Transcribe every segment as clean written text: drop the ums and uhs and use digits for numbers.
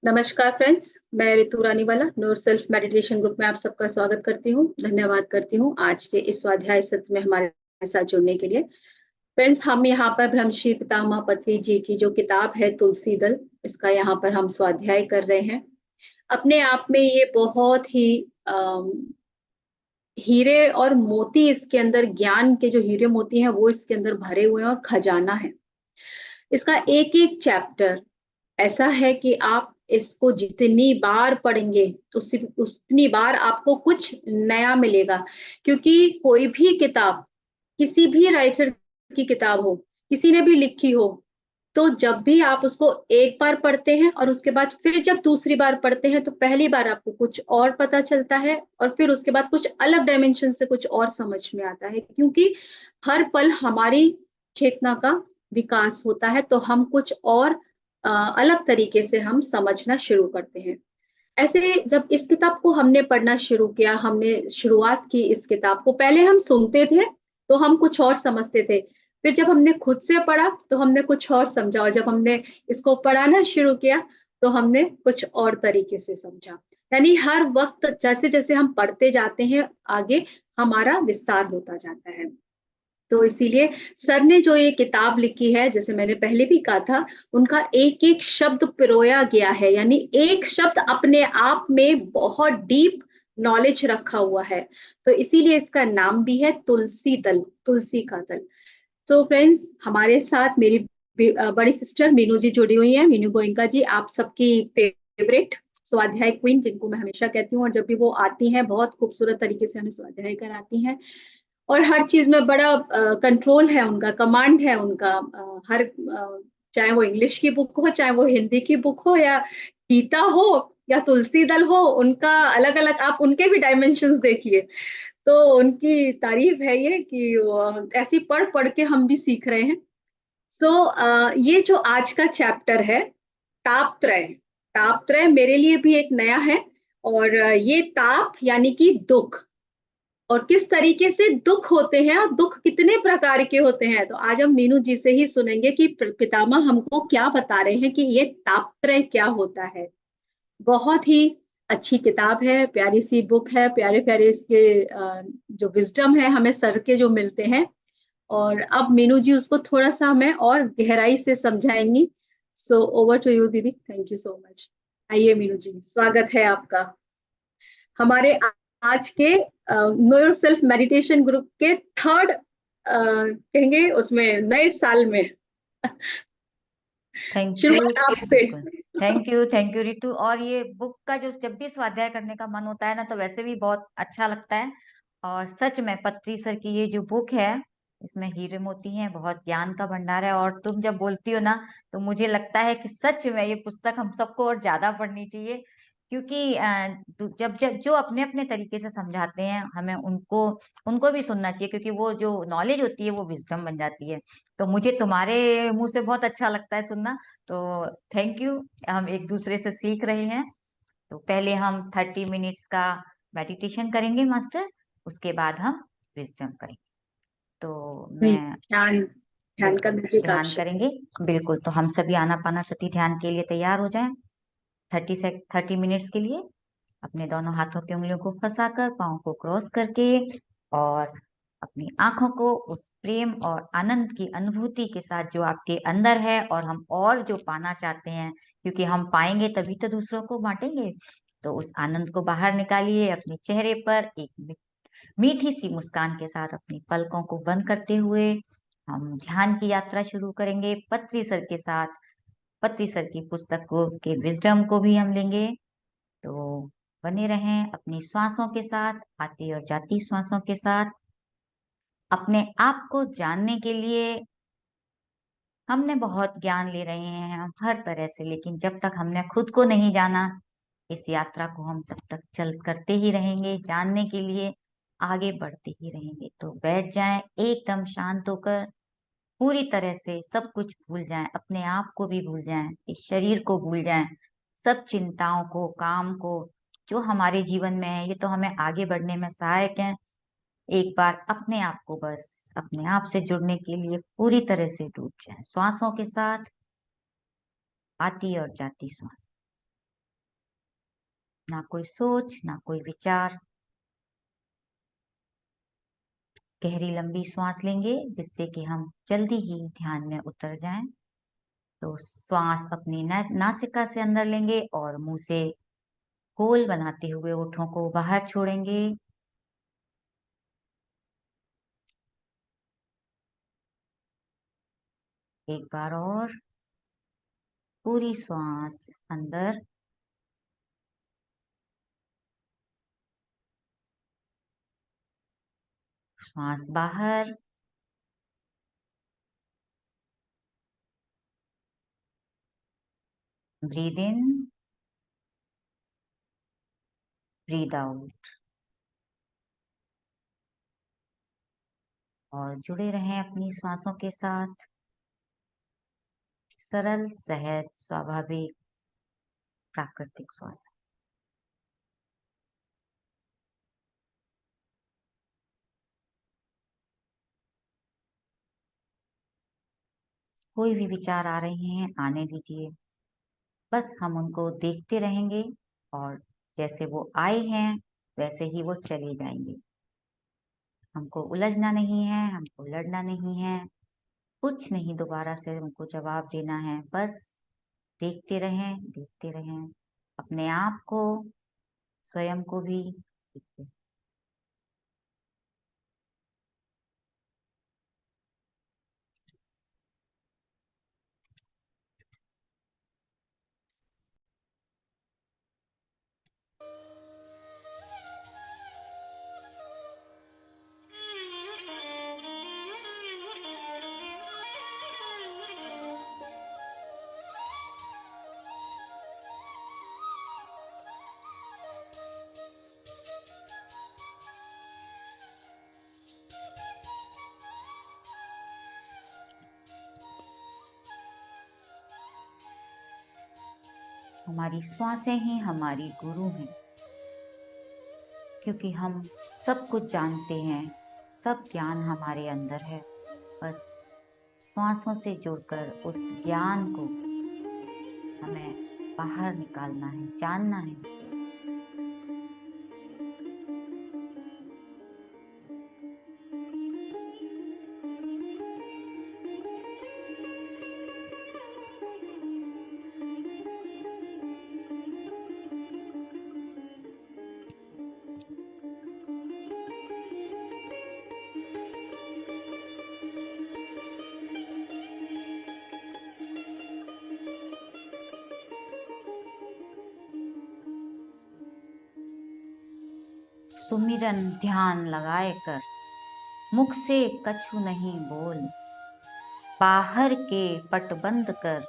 नमस्कार फ्रेंड्स, मैं रितु रानीवाला नूर self meditation group में आप सबका स्वागत करती हूँ। धन्यवाद करती हूँ आज के इस स्वाध्याय सत्र में हमारे साथ जुड़ने के लिए। फ्रेंड्स, हम यहाँ पर ब्रह्मश्री पितामह पत्री जी की जो किताब है तुलसी दल, इसका यहाँ पर हम स्वाध्याय कर रहे हैं। अपने आप में ये बहुत ही हीरे और मोती, इसके अंदर ज्ञान के जो हीरे मोती हैं वो इसके अंदर भरे हुए हैं और खजाना है। इसका एक एक चैप्टर ऐसा है कि आप इसको जितनी बार पढ़ेंगे उसी उतनी बार आपको कुछ नया मिलेगा। क्योंकि कोई भी किताब, किसी भी राइटर की किताब हो, किसी ने भी लिखी हो, तो जब भी आप उसको एक बार पढ़ते हैं और उसके बाद फिर जब दूसरी बार पढ़ते हैं तो पहली बार आपको कुछ और पता चलता है और फिर उसके बाद कुछ अलग डायमेंशन से कुछ और समझ में आता है। क्योंकि हर पल हमारी चेतना का विकास होता है, तो हम कुछ और अलग तरीके से हम समझना शुरू करते हैं। ऐसे जब इस किताब को हमने पढ़ना शुरू किया, हमने शुरुआत की इस किताब को, पहले हम सुनते थे तो हम कुछ और समझते थे। फिर जब हमने खुद से पढ़ा तो हमने कुछ और समझा, और जब हमने इसको पढ़ाना शुरू किया तो हमने कुछ और तरीके से समझा। यानी हर वक्त जैसे जैसे हम पढ़ते जाते हैं आगे, हमारा विस्तार होता जाता है। तो इसीलिए सर ने जो ये किताब लिखी है, जैसे मैंने पहले भी कहा था, उनका एक एक शब्द पिरोया गया है। यानी एक शब्द अपने आप में बहुत डीप नॉलेज रखा हुआ है। तो इसीलिए इसका नाम भी है तुलसी दल, तुलसी का दल। तो फ्रेंड्स, हमारे साथ मेरी बड़ी सिस्टर मीनू जी जुड़ी हुई है। मीनू गोइंका जी, आप सबकी फेवरेट स्वाध्याय क्वीन, जिनको मैं हमेशा कहती हूँ, और जब भी वो आती हैं बहुत खूबसूरत तरीके से हमें स्वाध्याय कराती हैं। और हर चीज में बड़ा कंट्रोल है उनका, कमांड है उनका। चाहे वो इंग्लिश की बुक हो, चाहे वो हिंदी की बुक हो, या गीता हो, या तुलसी दल हो, उनका अलग अलग आप उनके भी डायमेंशंस देखिए। तो उनकी तारीफ है ये कि ऐसी पढ़ पढ़ के हम भी सीख रहे हैं। ये जो आज का चैप्टर है, तापत्रय। तापत्रय मेरे लिए भी एक नया है। और ये ताप यानी कि दुख, और किस तरीके से दुख होते हैं और दुख कितने प्रकार के होते हैं। तो आज हम मीनू जी से ही सुनेंगे कि पितामह हमको क्या बता रहे हैं कि ये तापत्रय क्या होता है। बहुत ही अच्छी किताब है, प्यारी सी बुक है, प्यारे प्यारे इसके जो विजडम है हमें सर के जो मिलते हैं। और अब मीनू जी उसको थोड़ा सा हमें और गहराई से समझाएंगी। सो ओवर टू यू दीदी, थैंक यू सो मच। आइए मीनू जी, स्वागत है आपका हमारे आज के know your self meditation group के थर्ड कहेंगे उसमें नए साल में। Thank you. शुरुआत आपसे। बिल्कुल। Thank you Ritu. और ये बुक का जो जब भी स्वाध्याय करने का मन होता है ना, तो वैसे भी बहुत अच्छा लगता है। और सच में पत्री सर की ये जो बुक है, इसमें हीरे मोती हैं, बहुत ज्ञान का भंडार है। और तुम जब बोलती हो ना, तो मुझे लगता है कि सच में ये पुस्तक हम सबको और ज्यादा पढ़नी चाहिए। क्योंकि जब जब जो अपने अपने तरीके से समझाते हैं, हमें उनको उनको भी सुनना चाहिए, क्योंकि वो जो नॉलेज होती है वो विजडम बन जाती है। तो मुझे तुम्हारे मुंह से बहुत अच्छा लगता है सुनना। तो थैंक यू। हम एक दूसरे से सीख रहे हैं। तो पहले हम 30 मिनट्स का मेडिटेशन करेंगे मास्टर, उसके बाद हम विजडम करेंगे। तो मैं ध्यान, ध्यान का बिल्कुल म्यूजिक का ध्यान आवश्यक है। करेंगे। बिल्कुल, तो हम सभी आनापाना सती ध्यान के लिए तैयार हो जाएं। 30 मिनट्स के लिए अपने दोनों हाथों की उंगलियों को फंसाकर, पाँव को क्रॉस करके, और अपनी आंखों को उस प्रेम और आनंद की अनुभूति के साथ जो आपके अंदर है और हम और जो पाना चाहते हैं, क्योंकि हम पाएंगे तभी तो दूसरों को बांटेंगे। तो उस आनंद को बाहर निकालिए अपने चेहरे पर। एक मीठी सी मुस्कान के साथ अपनी पलकों को बंद करते हुए हम ध्यान की यात्रा शुरू करेंगे पत्री सर के साथ। पत्री सर की पुस्तक को के विजडम को भी हम लेंगे। तो बने रहें अपनी श्वासों के साथ, आती और जाती श्वासों के साथ। अपने आप को जानने के लिए हमने बहुत ज्ञान ले रहे हैं हम हर तरह से, लेकिन जब तक हमने खुद को नहीं जाना, इस यात्रा को हम तब तक चल करते ही रहेंगे, जानने के लिए आगे बढ़ते ही रहेंगे। तो बैठ जाएं एकदम शांत होकर, पूरी तरह से सब कुछ भूल जाएं, अपने आप को भी भूल जाएं, इस शरीर को भूल जाएं, सब चिंताओं को, काम को जो हमारे जीवन में है, ये तो हमें आगे बढ़ने में सहायक है। एक बार अपने आप को बस अपने आप से जुड़ने के लिए पूरी तरह से डूब जाए श्वासों के साथ, आती और जाती श्वास। ना कोई सोच, ना कोई विचार। गहरी लंबी सांस लेंगे जिससे कि हम जल्दी ही ध्यान में उतर जाएं। तो श्वास अपनी नासिका से अंदर लेंगे और मुंह से गोल बनाते हुए होठों को बाहर छोड़ेंगे। एक बार और पूरी श्वास अंदर, श्वास बाहर। Breathe in, breathe out. और जुड़े रहें अपनी श्वासों के साथ। सरल, सहज, स्वाभाविक, प्राकृतिक श्वास। कोई भी विचार आ रहे हैं, आने दीजिए। बस हम उनको देखते रहेंगे और जैसे वो आए हैं वैसे ही वो चले जाएंगे। हमको उलझना नहीं है, हमको लड़ना नहीं है, कुछ नहीं दोबारा से उनको जवाब देना है। बस देखते रहें, देखते रहें अपने आप को, स्वयं को भी देखते रहें। हमारी श्वासें ही हमारी गुरु हैं, क्योंकि हम सब कुछ जानते हैं, सब ज्ञान हमारे अंदर है। बस श्वासों से जुड़कर उस ज्ञान को हमें बाहर निकालना है, जानना है उसे। सुमिरन ध्यान लगाए कर, मुख से कछु नहीं बोल, बाहर के पट बंद कर,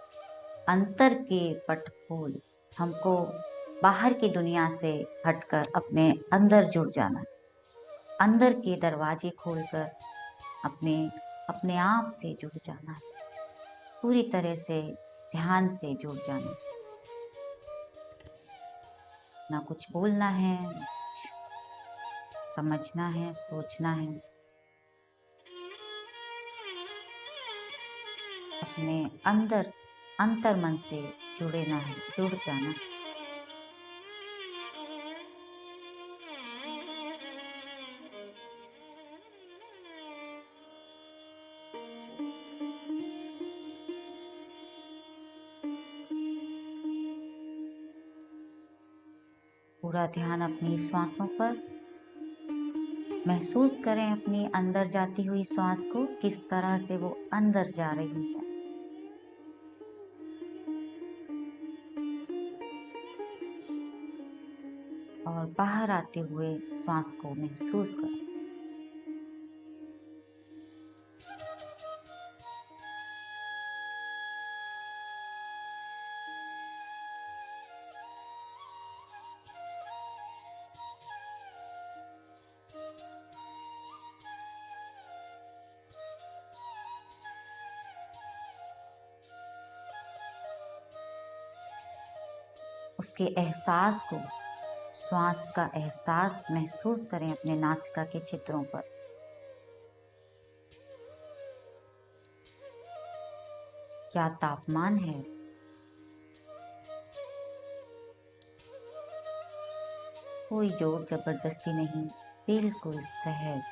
अंतर के पट खोल। हमको बाहर की दुनिया से हटकर अपने अंदर जुड़ जाना है। अंदर के दरवाजे खोलकर अपने अपने आप से जुड़ जाना है। पूरी तरह से ध्यान से जुड़ जाना है। ना कुछ बोलना है, ना कुछ समझना है, सोचना है। अपने अंदर अंतर मन से जुड़ जाना। पूरा ध्यान अपनी श्वासों पर। महसूस करें अपनी अंदर जाती हुई श्वास को, किस तरह से वो अंदर जा रही है। और बाहर आते हुए श्वास को महसूस करें। उसके एहसास को, श्वास का एहसास महसूस करें अपने नासिका के छिद्रों पर। क्या तापमान है? कोई जोर जबरदस्ती नहीं, बिल्कुल सहज।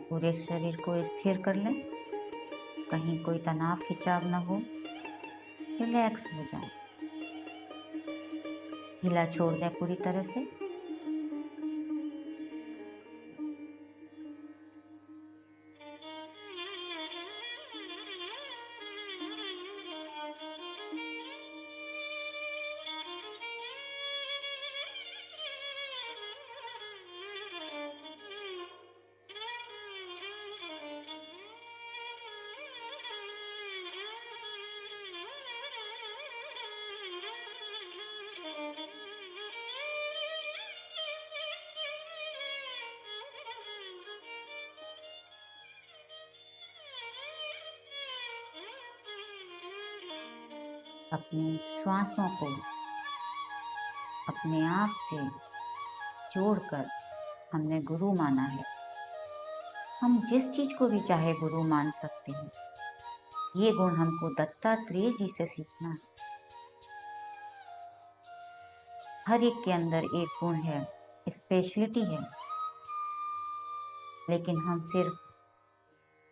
पूरे शरीर को स्थिर कर लें, कहीं कोई तनाव खिंचाव ना हो, रिलैक्स हो जाए। ढीला छोड़ दें पूरी तरह से। अपनी श्वासों को अपने आप से जोड़कर हमने गुरु माना है। हम जिस चीज को भी चाहे गुरु मान सकते हैं। ये गुण हमको दत्तात्रेय जी से सीखना है। हर एक के अंदर एक गुण है, स्पेशलिटी है, लेकिन हम सिर्फ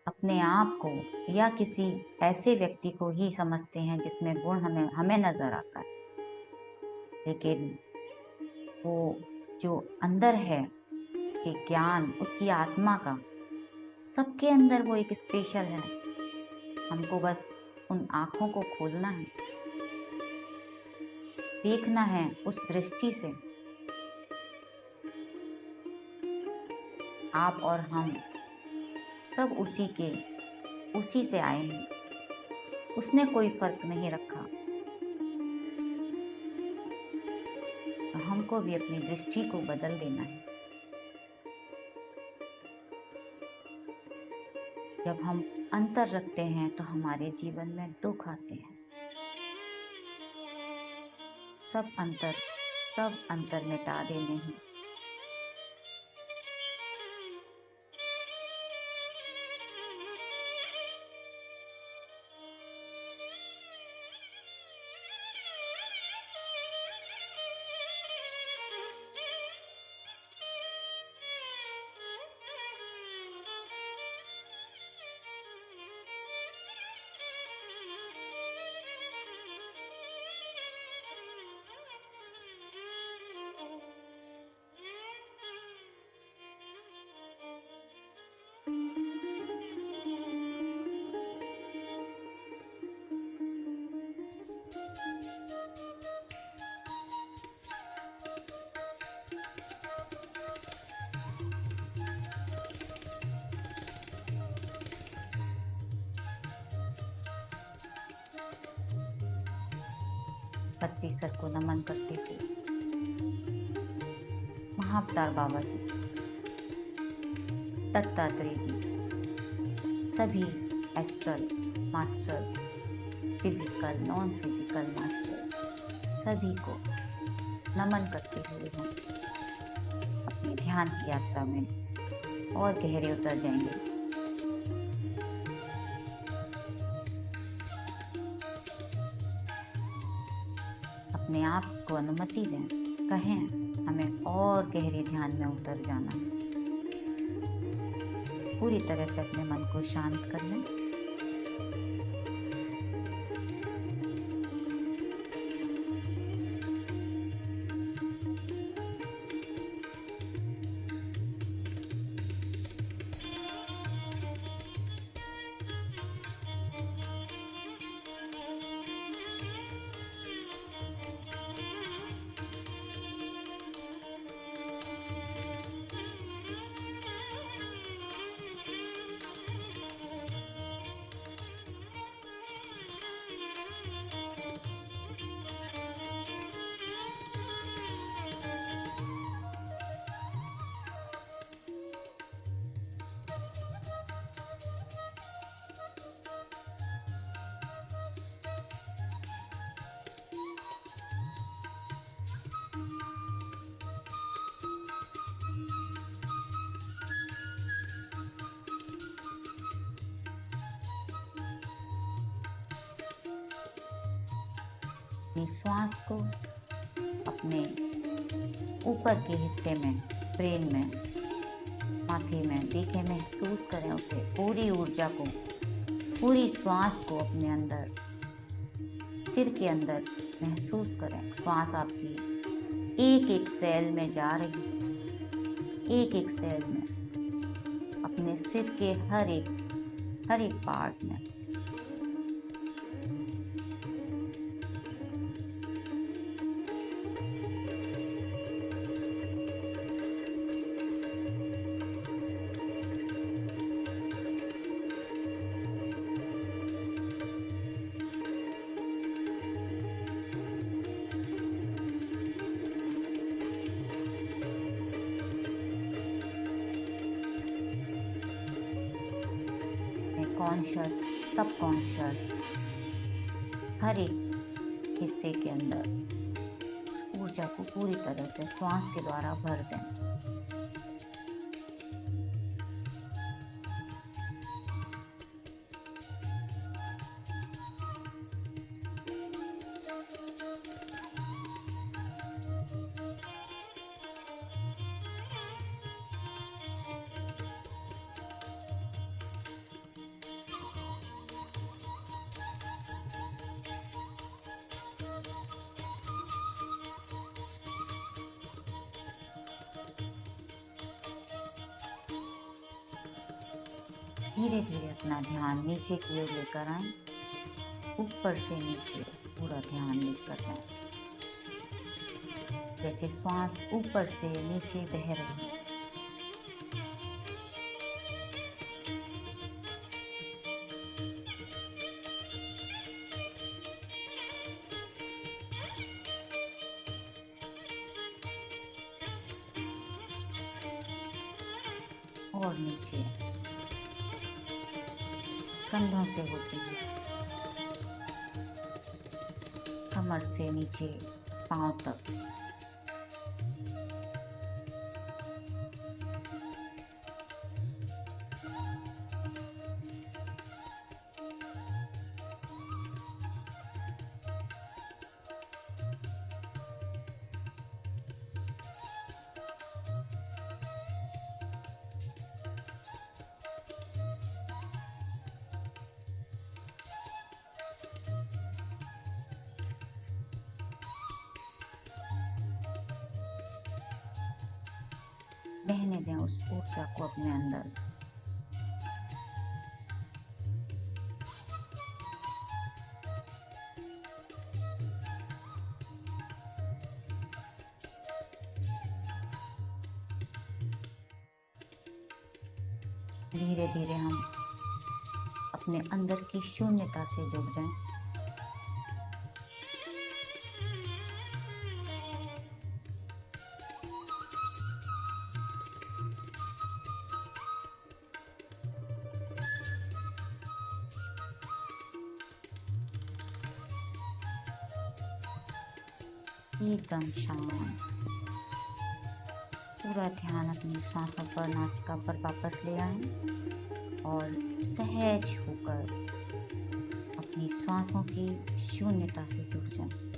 अपने आप को या किसी ऐसे व्यक्ति को ही समझते हैं जिसमें गुण हमें नजर आता है। लेकिन वो जो अंदर है, उसके ज्ञान, उसकी आत्मा का, सबके अंदर वो एक स्पेशल है। हमको बस उन आंखों को खोलना है, देखना है उस दृष्टि से। आप और हम सब उसी से आए हैं। उसने कोई फर्क नहीं रखा। तो हमको भी अपनी दृष्टि को बदल देना है। जब हम अंतर रखते हैं तो हमारे जीवन में दुख आते हैं। सब अंतर मिटा देने हैं। पत्ती सर को नमन करते हुए महाअवतार बाबा जी, दत्तात्रेय जी, सभी astral master, physical non physical master, सभी को नमन करते हुए हम अपनी ध्यान की यात्रा में और गहरे उतर जाएंगे। अपने आप को अनुमति दें, कहें हमें और गहरे ध्यान में उतर जाना है। पूरी तरह से अपने मन को शांत कर लें। अपनी श्वास को अपने ऊपर के हिस्से में, ब्रेन में, माथे में देखें, महसूस करें उसे, पूरी ऊर्जा को, पूरी श्वास को अपने अंदर, सिर के अंदर महसूस करें। श्वास आपकी एक एक सेल में जा रही है, एक एक सेल में, अपने सिर के हर एक पार्ट में। कॉन्शियस, सब कॉन्शियस, हर एक हिस्से के अंदर उस ऊर्जा को पूरी तरह से श्वास के द्वारा भर दें। धीरे धीरे अपना ध्यान नीचे की ओर लेकर आए, ऊपर से नीचे पूरा ध्यान लेकर आए, जैसे श्वास ऊपर से नीचे बह रही है। और नीचे कंधों से होती है, कमर से नीचे पांव तक। बहने दें उस ऊर्जा को अपने अंदर। धीरे धीरे हम अपने अंदर की शून्यता से जुड़ जाएं। एकदम शांत, पूरा ध्यान अपनी सांसों पर, नासिका पर वापस ले आए और सहज होकर अपनी सांसों की शून्यता से जुड़ जाएं।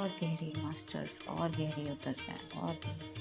और गहरी मास्टर्स, और गहरी उतर जाए, और गहरी।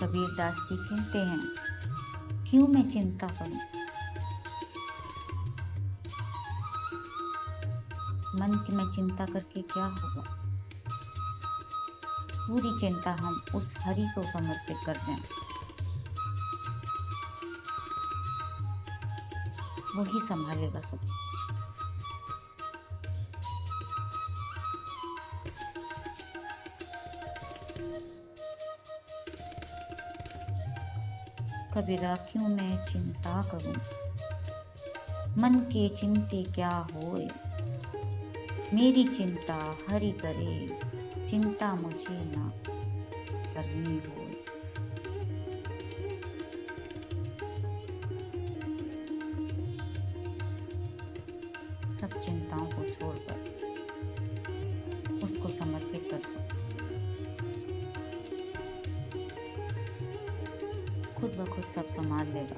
कबीर दास जी कहते हैं, क्यों मैं चिंता करूं, मन की मैं चिंता करके क्या होगा। पूरी चिंता हम उस हरि को समर्पित कर दें, वही संभालेगा सब कुछ। कबीरा क्यों मैं चिंता करूं, मन के चिंते क्या होए, मेरी चिंता हरि करे, चिंता मुझे ना करनी होए। सब चिंताओं को छोड़कर उसको समर्पित कर दो, खुद ब खुद सब संभाल लेगा।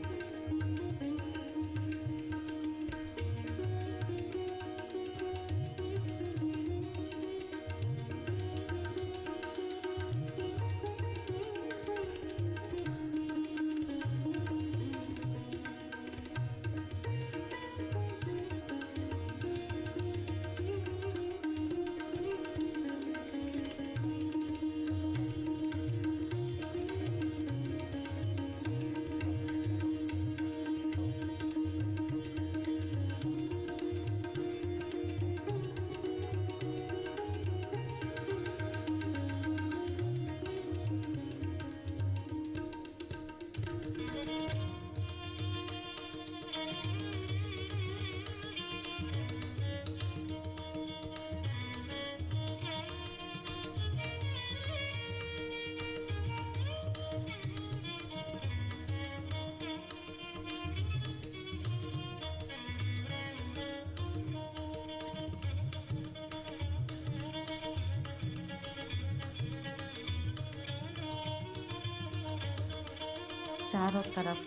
चारों तरफ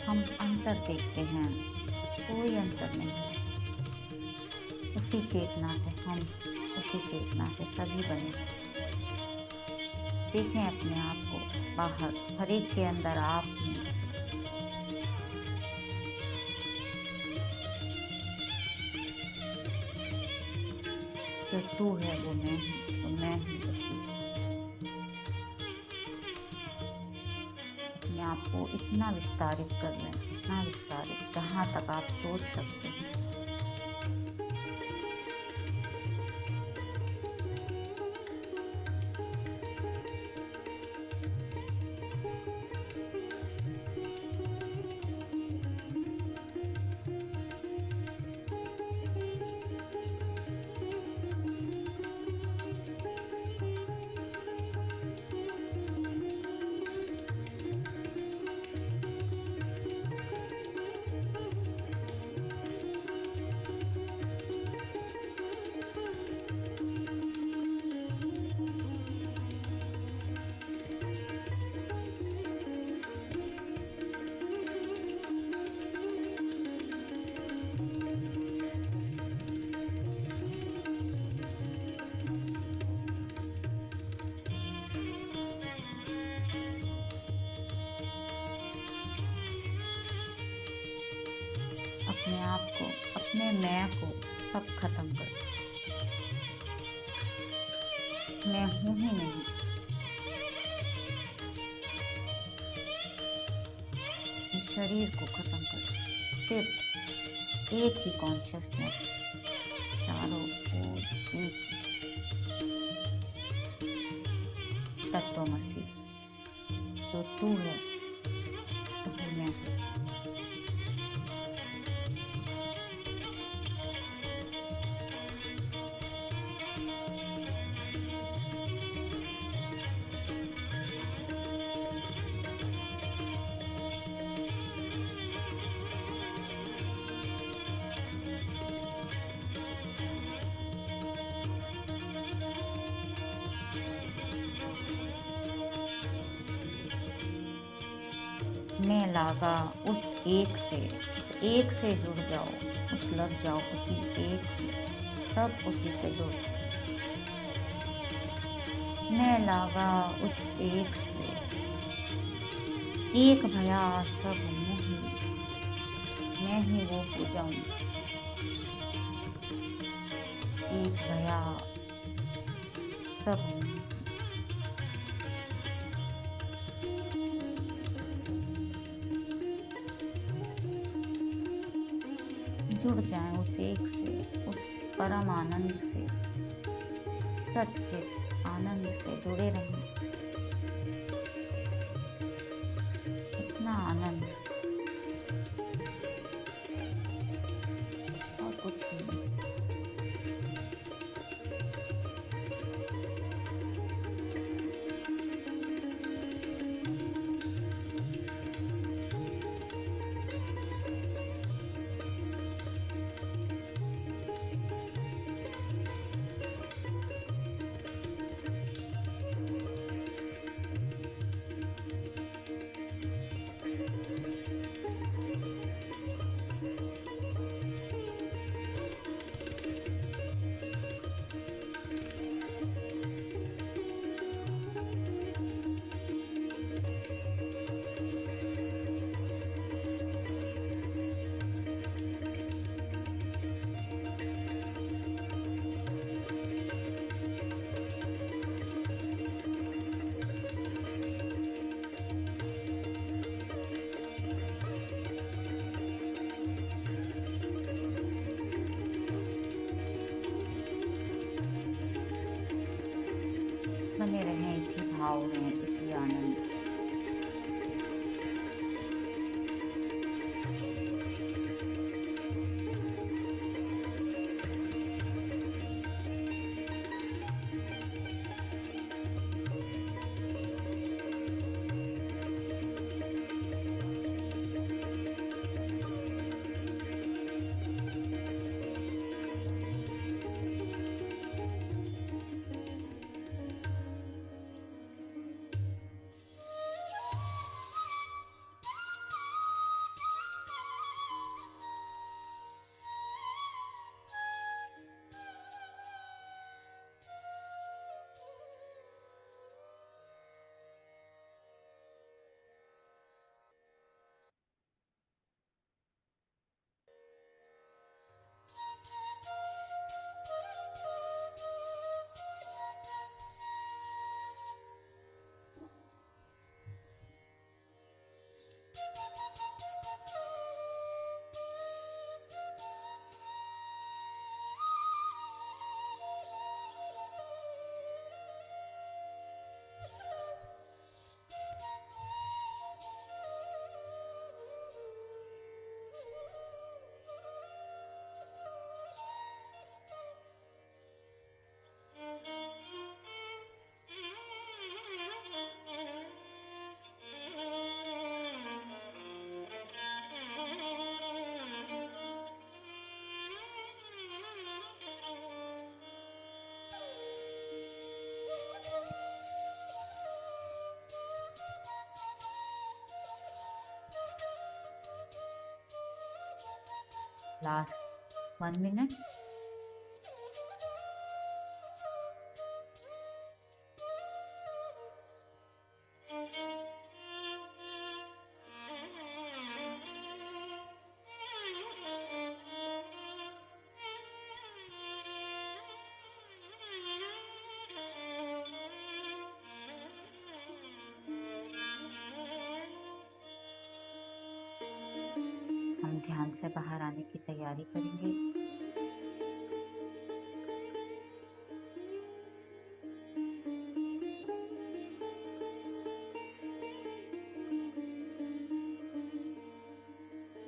हम अंतर देखते हैं, कोई अंतर नहीं। उसी चेतना से हम, उसी चेतना से सभी बने। देखें अपने आप को बाहर, हर एक के अंदर आप हैं। जो तू है वो मैं हूँ, वो मैं हूँ वो तू। अपने आप को इतना विस्तारित कर लें, इतना विस्तारित जहाँ तक आप सोच सकते हैं। अपने आप को, अपने मैं को सब खत्म कर दो। मैं हूं ही नहीं। इस शरीर को खत्म कर दो। सिर्फ एक ही कॉन्शियसनेस, चारों ओर एक तत्वमसी। जो तू है वही मैं हूँ। मैं लागा उस एक से जुड़ जाओ, उस लग जाओ उसी एक से, सब उसी से जुड़। मैं लागा उस एक से, एक भया सब मोही, मैं ही वो हो जाऊं। एक भया सब मोही। जुड़ जाएं उस एक से, उस परम आनंद से, सच्चे आनंद से जुड़े रहें। इतना आनंद और कुछ नहीं। बने रहें इसी भाव में, इसी आनंद में। Last 1 minute. हम ध्यान से बाहर आने की तैयारी करेंगे।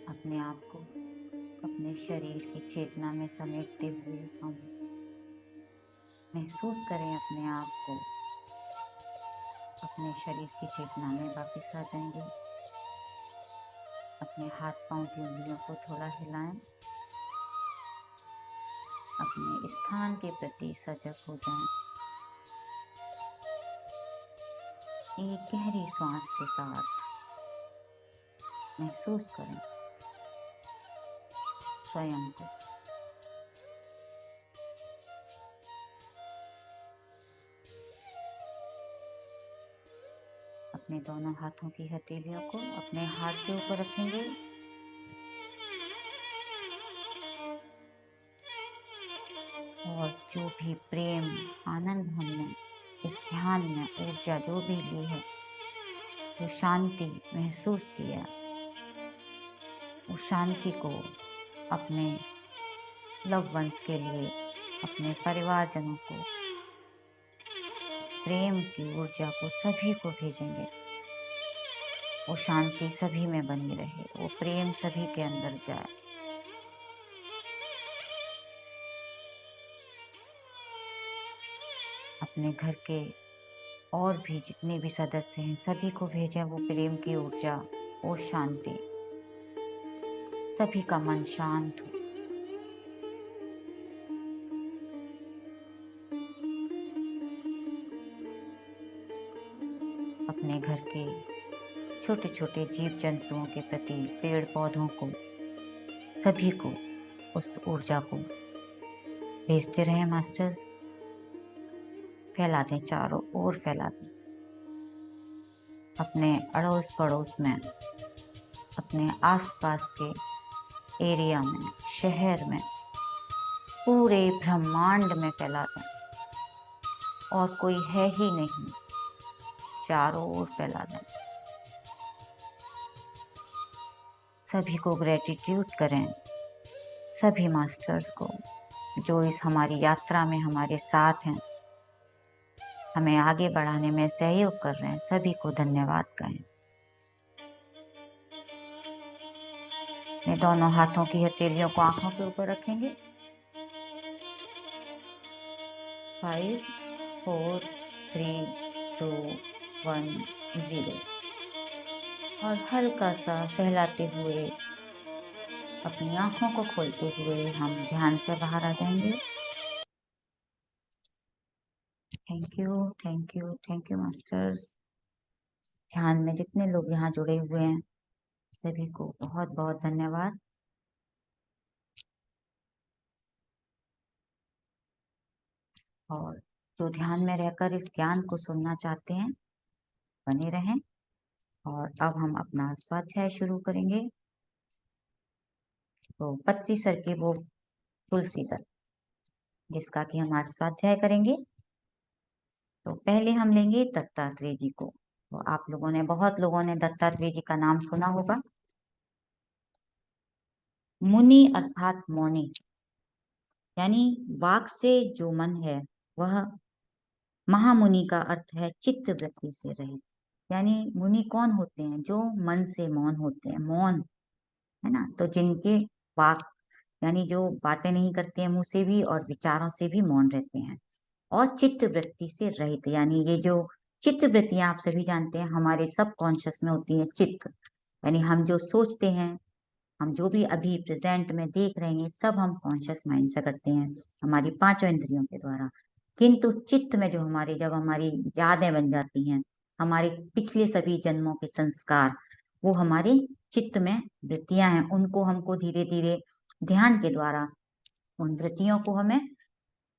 अपने आप को अपने शरीर की चेतना में समेटते हुए हम महसूस करें अपने आप को अपने शरीर की चेतना में वापस आ जाएंगे। अपने हाथ पांव की उंगलियों को थोड़ा हिलाएं। अपने स्थान के प्रति सजग हो जाएं। एक गहरी सांस के साथ महसूस करें स्वयं को। अपने दोनों हाथों की हथेलियों को अपने हाथ के ऊपर रखेंगे। और जो भी प्रेम आनंद हमने इस ध्यान में ऊर्जा जो भी ली है, जो शांति महसूस किया, उस शांति को अपने लव वंस के लिए, अपने परिवारजनों को, इस प्रेम की ऊर्जा को सभी को भेजेंगे। वो शांति सभी में बनी रहे, वो प्रेम सभी के अंदर जाए। अपने घर के और भी जितने भी सदस्य हैं सभी को भेजें वो प्रेम की ऊर्जा, वो शांति। सभी का मन शांत हो। अपने घर के छोटे छोटे जीव जंतुओं के प्रति, पेड़ पौधों को, सभी को उस ऊर्जा को भेजते रहें मास्टर्स। फैला दें, चारों ओर फैला दें। अपने अड़ोस पड़ोस में, अपने आसपास के एरिया में, शहर में, पूरे ब्रह्मांड में फैला दें। और कोई है ही नहीं, चारों ओर फैला दें। सभी को ग्रेटिट्यूड करें, सभी मास्टर्स को जो इस हमारी यात्रा में हमारे साथ हैं, हमें आगे बढ़ाने में सहयोग कर रहे हैं, सभी को धन्यवाद कहें। अपने दोनों हाथों की हथेलियों को आंखों के ऊपर रखेंगे। 5 4 3 2 1 0 और हल्का सा सहलाते हुए अपनी आंखों को खोलते हुए हम ध्यान से बाहर आ जाएंगे। Thank you, thank you, thank you masters. ध्यान में जितने लोग यहाँ जुड़े हुए हैं सभी को बहुत बहुत धन्यवाद। और जो ध्यान में रहकर इस ज्ञान को सुनना चाहते हैं बने रहें। और अब हम अपना स्वाध्याय शुरू करेंगे। तो पत्री सर के वो तुलसी दल जिसका कि हम आज स्वाध्याय करेंगे। तो पहले हम लेंगे दत्तात्रेय जी को। तो आप लोगों ने, बहुत लोगों ने दत्तात्रेय जी का नाम सुना होगा। मुनि अर्थात मौनी, यानी वाक से जो मन है वह महामुनि का अर्थ है चित्त वृत्ति से रहित। यानी मुनि कौन होते हैं? जो मन से मौन होते हैं, मौन, है ना। तो जिनके वाक यानी जो बातें नहीं करते हैं मुंह से भी और विचारों से भी मौन रहते हैं। और चित्त वृत्ति से रहित, यानी ये जो चित्त वृत्तियां आप सभी जानते हैं हमारे सब कॉन्शियस में होती हैं। चित्त यानी हम जो सोचते हैं, हम जो भी अभी प्रेजेंट में देख रहे हैं सब हम कॉन्शियस माइंड से करते हैं, हमारी पांचों इंद्रियों के द्वारा। किंतु चित्त में जो हमारी, जब हमारी यादें बन जाती हैं, हमारे पिछले सभी जन्मों के संस्कार, वो हमारे चित्त में वृत्तियां हैं, उनको हमको धीरे धीरे ध्यान के द्वारा उन वृत्तियों को हमें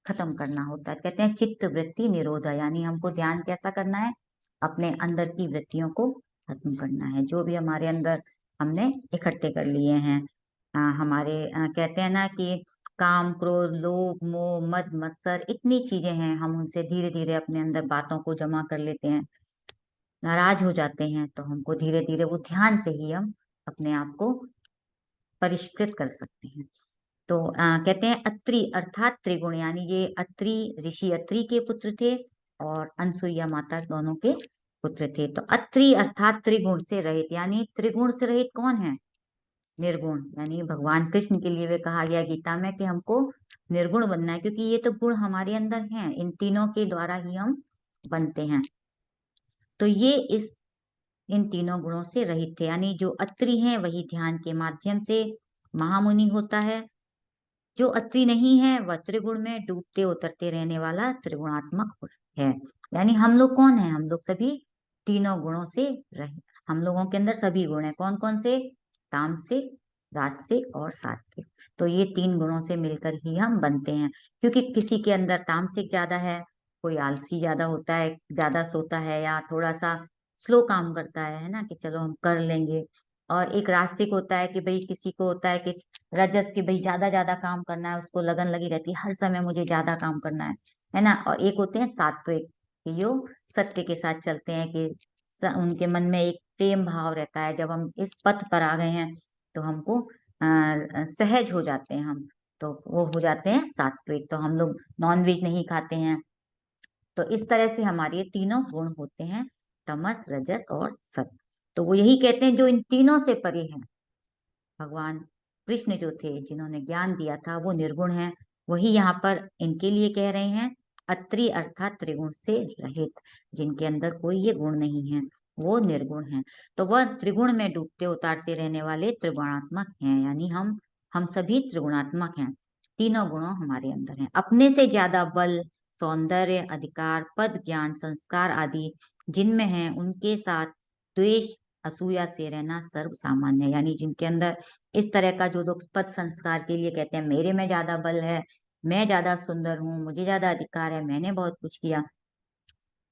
खत्म करना होता है। कहते हैं चित्त वृत्ति निरोध, यानी हमको ध्यान कैसा करना है, अपने अंदर की वृत्तियों को खत्म करना है, जो भी हमारे अंदर हमने इकट्ठे कर लिए हैं। कहते हैं ना कि काम क्रोध लोभ मोह मद मत्सर इतनी चीजें हैं, हम उनसे धीरे धीरे अपने अंदर बातों को जमा कर लेते हैं, नाराज हो जाते हैं। तो हमको धीरे धीरे वो ध्यान से ही हम अपने आप को परिष्कृत कर सकते हैं। तो कहते हैं अत्रि अर्थात त्रिगुण, यानी ये अत्रि ऋषि अत्रि के पुत्र थे और अनसुईया माता दोनों के पुत्र थे। तो अत्रि अर्थात त्रिगुण से रहित, यानी त्रिगुण से रहित कौन है, निर्गुण। यानी भगवान कृष्ण के लिए भी कहा गया गीता में कि हमको निर्गुण बनना है, क्योंकि ये तो गुण हमारे अंदर हैं, इन तीनों के द्वारा ही हम बनते हैं। तो ये इस इन तीनों गुणों से रहित थे, यानी जो अत्रि हैं वही ध्यान के माध्यम से महामुनि होता है। जो अत्रि नहीं है वह त्रिगुण में डूबते उतरते रहने वाला त्रिगुणात्मक है। यानी हम लोग कौन है, हम लोग सभी तीनों गुणों से रहे, हम लोगों के अंदर सभी गुण हैं। कौन कौन से, तामसिक राजसिक और सात्विक। तो ये तीन गुणों से मिलकर ही हम बनते हैं। क्योंकि किसी के अंदर तामसिक ज्यादा है, कोई आलसी ज्यादा होता है, ज्यादा सोता है या थोड़ा सा स्लो काम करता है ना, कि चलो हम कर लेंगे। और एक राजसिक होता है कि भाई, किसी को होता है कि रजस की भाई ज्यादा ज्यादा काम करना है, उसको लगन लगी रहती है हर समय मुझे ज्यादा काम करना है ना। और एक होते हैं सात्विक, कि जो सत्य के साथ चलते हैं, कि उनके मन में एक प्रेम भाव रहता है। जब हम इस पथ पर आ गए हैं तो हमको सहज हो जाते हैं हम, तो वो हो जाते हैं सात्विक। तो हम लोग नॉन वेज नहीं खाते हैं। तो इस तरह से हमारे ये तीनों गुण होते हैं, तमस रजस और सत्व। तो वो यही कहते हैं जो इन तीनों से परे हैं। भगवान कृष्ण जो थे, जिन्होंने ज्ञान दिया था, वो निर्गुण हैं। वही यहाँ पर इनके लिए कह रहे हैं अत्रि अर्थात त्रिगुण से रहित, जिनके अंदर कोई ये गुण नहीं है, वो निर्गुण हैं। तो वह त्रिगुण में डूबते उतारते रहने वाले त्रिगुणात्मक हैं, यानी हम सभी त्रिगुणात्मक हैं। तीनों गुणों हमारे अंदर हैं। अपने से ज्यादा बल सौंदर्य अधिकार पद ज्ञान संस्कार आदि जिनमें है, उनके साथ द्वेष असूया से रहना सर्व सामान्य। यानी जिनके अंदर इस तरह का, जो लोग पद संस्कार के लिए कहते हैं मेरे में ज्यादा बल है, मैं ज्यादा सुंदर हूँ, मुझे ज्यादा अधिकार है, मैंने बहुत कुछ किया,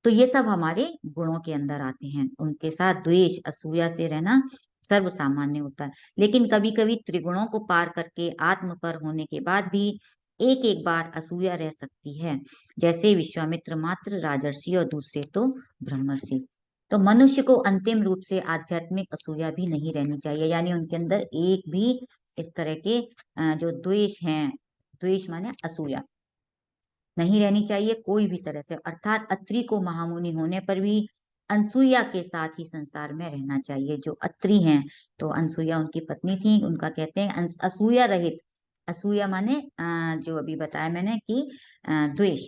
तो ये सब हमारे गुणों के अंदर आते हैं। उनके साथ द्वेष असूया से रहना सर्व सामान्य होता है। लेकिन कभी कभी त्रिगुणों को पार करके आत्म पर होने के बाद भी एक एक बार असूया रह सकती है, जैसे विश्वामित्र मात्र राजर्षि और दूसरे तो ब्रह्मर्षि। तो मनुष्य को अंतिम रूप से आध्यात्मिक असूया भी नहीं रहनी चाहिए, यानी उनके अंदर एक भी इस तरह के जो द्वेष हैं, द्वेष माने असूया, नहीं रहनी चाहिए कोई भी तरह से। अर्थात अत्रि को महामुनि होने पर भी अनसुईया के साथ ही संसार में रहना चाहिए। जो अत्रि हैं, तो अनसुईया उनकी पत्नी थी, उनका कहते हैं असूया रहित। असूया माने जो अभी बताया मैंने कि द्वेष।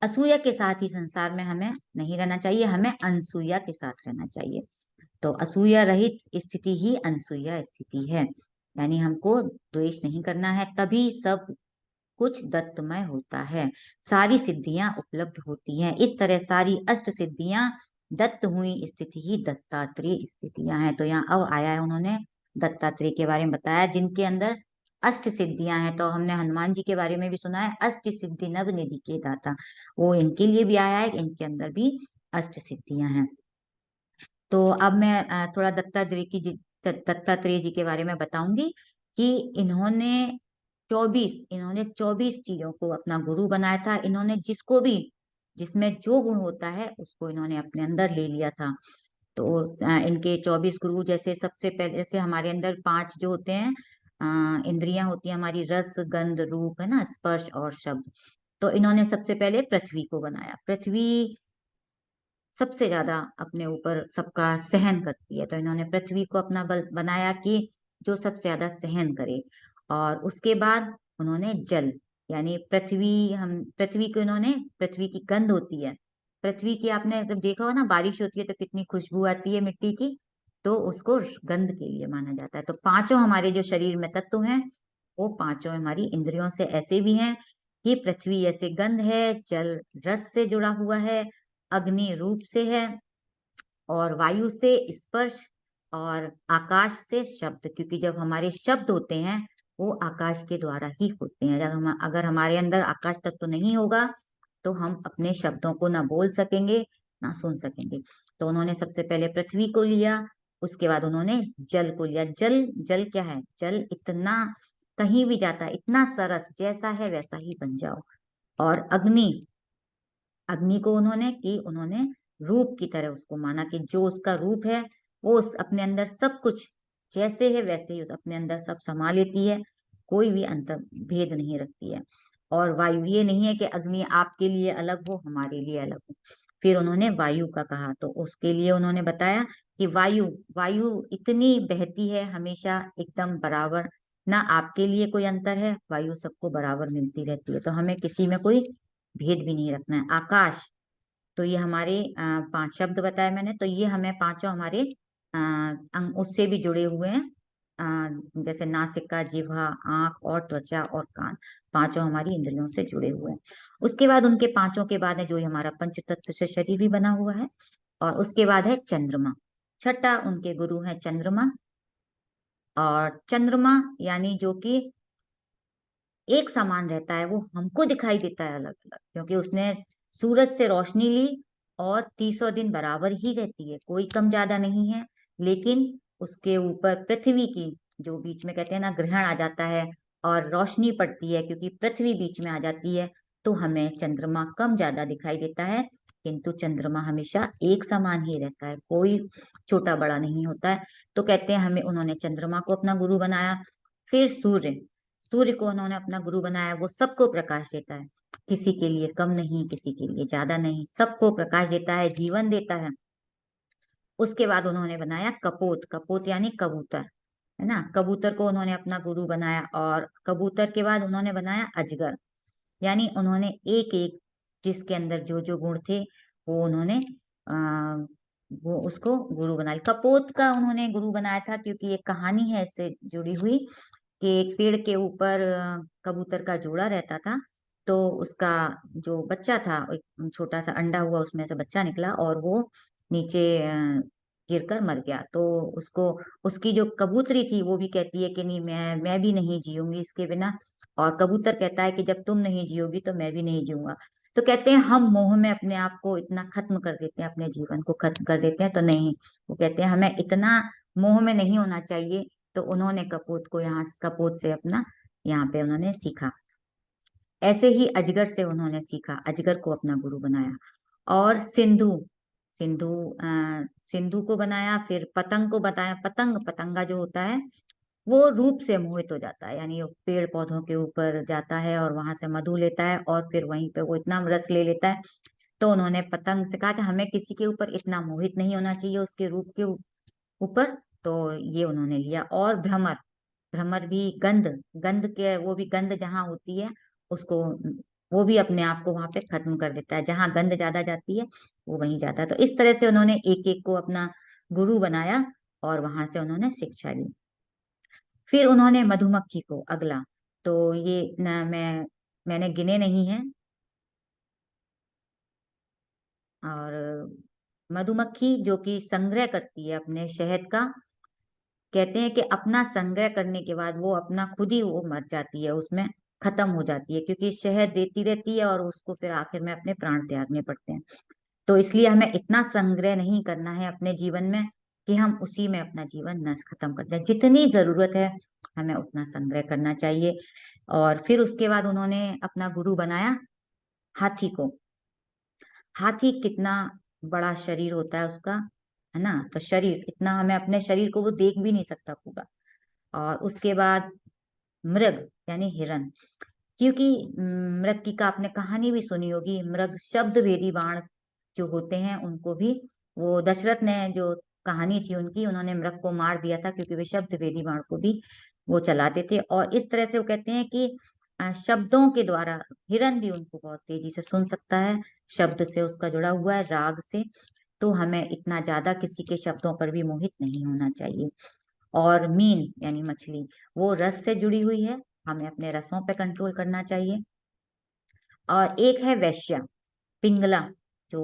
असूया के साथ ही संसार में हमें नहीं रहना चाहिए, हमें अनसुईया के साथ रहना चाहिए। तो असूया रहित स्थिति ही अनसुईया स्थिति है। यानी हमको द्वेष नहीं करना है, तभी सब कुछ दत्तमय होता है, सारी सिद्धियां उपलब्ध होती हैं। इस तरह सारी अष्ट सिद्धियां दत्त हुई स्थिति ही दत्तात्रेय स्थितियां हैं। तो यहाँ अब आया है, उन्होंने दत्तात्रेय के बारे में बताया जिनके अंदर अष्ट सिद्धियां हैं। तो हमने हनुमान जी के बारे में भी सुना है, अष्ट सिद्धि नव निधि के दाता, वो इनके लिए भी आया है, इनके अंदर भी अष्ट सिद्धियां हैं। तो अब मैं थोड़ा दत्तात्रेय जी के बारे में बताऊंगी कि इन्होंने 24 चीजों को अपना गुरु बनाया था। इन्होंने जिसको भी, जिसमें जो गुण होता है उसको इन्होंने अपने अंदर ले लिया था। तो इनके 24 गुरु, जैसे सबसे पहले, जैसे हमारे अंदर पांच जो होते हैं इंद्रियां होती हैं हमारी, रस गंध रूप है ना, स्पर्श और शब्द। तो इन्होंने सबसे पहले पृथ्वी को बनाया। पृथ्वी सबसे ज्यादा अपने ऊपर सबका सहन करती है, तो इन्होंने पृथ्वी को अपना बल बनाया कि जो सबसे ज्यादा सहन करे। और उसके बाद उन्होंने जल, यानी पृथ्वी को इन्होंने, पृथ्वी की गंध होती है, पृथ्वी की आपने जब देखा हो ना, बारिश होती है तो कितनी खुशबू आती है मिट्टी की, तो उसको गंध के लिए माना जाता है। तो पांचों हमारे जो शरीर में तत्व हैं, वो पांचों हमारी इंद्रियों से ऐसे भी हैं कि पृथ्वी ऐसे गंध है, जल रस से जुड़ा हुआ है, अग्नि रूप से है, और वायु से स्पर्श, और आकाश से शब्द। क्योंकि जब हमारे शब्द होते हैं वो आकाश के द्वारा ही होते हैं। अगर हमारे अंदर आकाश तत्व नहीं होगा तो हम अपने शब्दों को ना बोल सकेंगे ना सुन सकेंगे। तो उन्होंने सबसे पहले पृथ्वी को लिया, उसके बाद उन्होंने जल को लिया। जल, जल क्या है? जल इतना कहीं भी जाता है, इतना सरस, जैसा है वैसा ही बन जाओ। और अग्नि, अग्नि को उन्होंने रूप की तरह उसको माना कि जो उसका रूप है वो अपने अंदर सब कुछ जैसे है वैसे ही अपने अंदर सब समा लेती है, कोई भी अंतर भेद नहीं रखती है। और वायु, ये नहीं है कि अग्नि आपके लिए अलग हो हमारे लिए अलग हो। फिर उन्होंने वायु का कहा तो उसके लिए उन्होंने बताया कि वायु, वायु इतनी बहती है हमेशा एकदम बराबर, ना आपके लिए कोई अंतर है, वायु सबको बराबर मिलती रहती है, तो हमें किसी में कोई भेद भी नहीं रखना है। आकाश, तो ये हमारे 5 शब्द बताए मैंने, तो ये हमें पांचों हमारे अंग उससे भी जुड़े हुए हैं। जैसे नासिका, जिह्वा, आंख और त्वचा और कान, पांचों हमारी इंद्रियों से जुड़े हुए हैं। उसके बाद उनके पांचों के बाद है जो हमारा पंच तत्व से शरीर भी बना हुआ है। और उसके बाद है चंद्रमा, छठा उनके गुरु है चंद्रमा। और चंद्रमा यानी जो कि एक समान रहता है, वो हमको दिखाई देता है अलग अलग, क्योंकि उसने सूरज से रोशनी ली और 30 दिन बराबर ही रहती है, कोई कम ज्यादा नहीं है। लेकिन उसके ऊपर पृथ्वी की जो बीच में कहते हैं ना ग्रहण आ जाता है और रोशनी पड़ती है, क्योंकि पृथ्वी बीच में आ जाती है, तो हमें चंद्रमा कम ज्यादा दिखाई देता है। किंतु चंद्रमा हमेशा एक समान ही रहता है, कोई छोटा बड़ा नहीं होता है। तो कहते हैं हमें उन्होंने चंद्रमा को अपना गुरु बनाया। फिर सूर्य, सूर्य को उन्होंने अपना गुरु बनाया। वो सबको प्रकाश देता है, किसी के लिए कम नहीं, किसी के लिए ज्यादा नहीं, सबको प्रकाश देता है, जीवन देता है। उसके बाद उन्होंने बनाया कपोत, कपोत यानी कबूतर, है ना, कबूतर को उन्होंने अपना गुरु बनाया। और कबूतर के बाद उन्होंने बनाया अजगर, यानी उन्होंने एक एक जिसके अंदर जो जो गुण थे वो उन्होंने आ, वो उसको गुरु बनाया। कपोत का उन्होंने गुरु बनाया था क्योंकि एक कहानी है इससे जुड़ी हुई कि एक पेड़ के ऊपर कबूतर का जोड़ा रहता था। तो उसका जो बच्चा था, एक छोटा सा अंडा हुआ, उसमें से बच्चा निकला और वो नीचे गिरकर मर गया। तो उसको, उसकी जो कबूतरी थी वो भी कहती है कि नहीं, मैं भी नहीं जीऊंगी इसके बिना। और कबूतर कहता है कि जब तुम नहीं जियोगी तो मैं भी नहीं जीऊंगा। तो कहते हैं हम मोह में अपने आप को इतना खत्म कर देते हैं, अपने जीवन को खत्म कर देते हैं, तो नहीं, वो कहते हैं हमें इतना मोह में नहीं होना चाहिए। तो उन्होंने कपूत को यहाँ कपूत से अपना यहाँ पे उन्होंने सीखा। ऐसे ही अजगर से उन्होंने सीखा, अजगर को अपना गुरु बनाया। और सिंधु, सिंधु सिंधु को बनाया। फिर पतंग को बताया, पतंग, पतंगा जो होता है वो रूप से मोहित हो जाता है, यानी वो पेड़ पौधों के ऊपर जाता है और वहां से मधु लेता है और फिर वहीं पे वो इतना रस ले लेता है। तो उन्होंने पतंग से कहा कि हमें किसी के ऊपर इतना मोहित नहीं होना चाहिए उसके रूप के ऊपर। तो ये उन्होंने लिया। और भ्रमर, भ्रमर भी गंध, गंध के, वो भी गंध जहाँ होती है उसको, वो भी अपने आप को वहां पे खत्म कर देता है, जहां गंध ज्यादा जाती है वो वहीं जाता है। तो इस तरह से उन्होंने एक एक को अपना गुरु बनाया और वहां से उन्होंने शिक्षा ली। फिर उन्होंने मधुमक्खी को अगला, तो ये न मैंने गिने नहीं है। और मधुमक्खी जो कि संग्रह करती है अपने शहद का, कहते हैं कि अपना संग्रह करने के बाद वो अपना खुद ही वो मर जाती है, उसमें खत्म हो जाती है, क्योंकि शहद देती रहती है और उसको फिर आखिर में अपने प्राण त्यागने पड़ते हैं। तो इसलिए हमें इतना संग्रह नहीं करना है अपने जीवन में कि हम उसी में अपना जीवन नष्ट खत्म कर दें। जितनी जरूरत है हमें उतना संग्रह करना चाहिए। और फिर उसके बाद उन्होंने अपना गुरु बनाया हाथी को। हाथी कितना बड़ा शरीर होता है उसका, है ना, तो शरीर इतना, हमें अपने शरीर को वो देख भी नहीं सकता पूरा। और उसके बाद मृग यानी हिरन, क्योंकि मृग की का आपने कहानी भी सुनी होगी, मृग शब्द भेदी बाण जो होते हैं उनको भी, वो दशरथ ने जो कहानी थी उनकी, उन्होंने मृग को मार दिया था क्योंकि वे शब्द भेदी बाण को भी वो चलाते थे। और इस तरह से वो कहते हैं कि शब्दों के द्वारा हिरन भी उनको बहुत तेजी से सुन सकता है, शब्द से उसका जुड़ा हुआ है, राग से। तो हमें इतना ज्यादा किसी के शब्दों पर भी मोहित नहीं होना चाहिए। और मीन यानी मछली, वो रस से जुड़ी हुई है, हमें अपने रसों पे कंट्रोल करना चाहिए। और एक है वैश्या, पिंगला, जो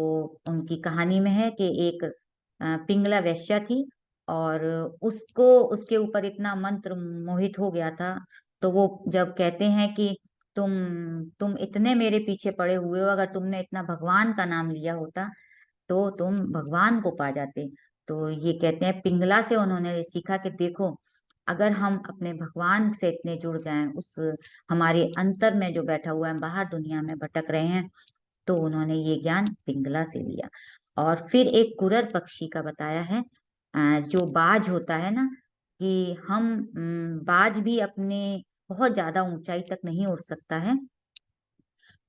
उनकी कहानी में है कि एक पिंगला वैश्या थी और उसको, उसके ऊपर इतना मंत्र मोहित हो गया था तो वो जब कहते हैं कि तुम तुम इतने मेरे पीछे पड़े हुए हो, अगर तुमने इतना भगवान का नाम लिया होता तो तुम भगवान को पा जाते। तो ये कहते हैं, पिंगला से उन्होंने ये सीखा कि देखो, अगर हम अपने भगवान से इतने जुड़ जाएं, उस हमारे अंतर में जो बैठा हुआ है, हम बाहर दुनिया में भटक रहे हैं, तो उन्होंने ये ज्ञान पिंगला से लिया। और फिर एक कुरर पक्षी का बताया है, जो बाज होता है ना, कि हम बाज भी अपने बहुत ज्यादा ऊंचाई तक नहीं उड़ सकता है,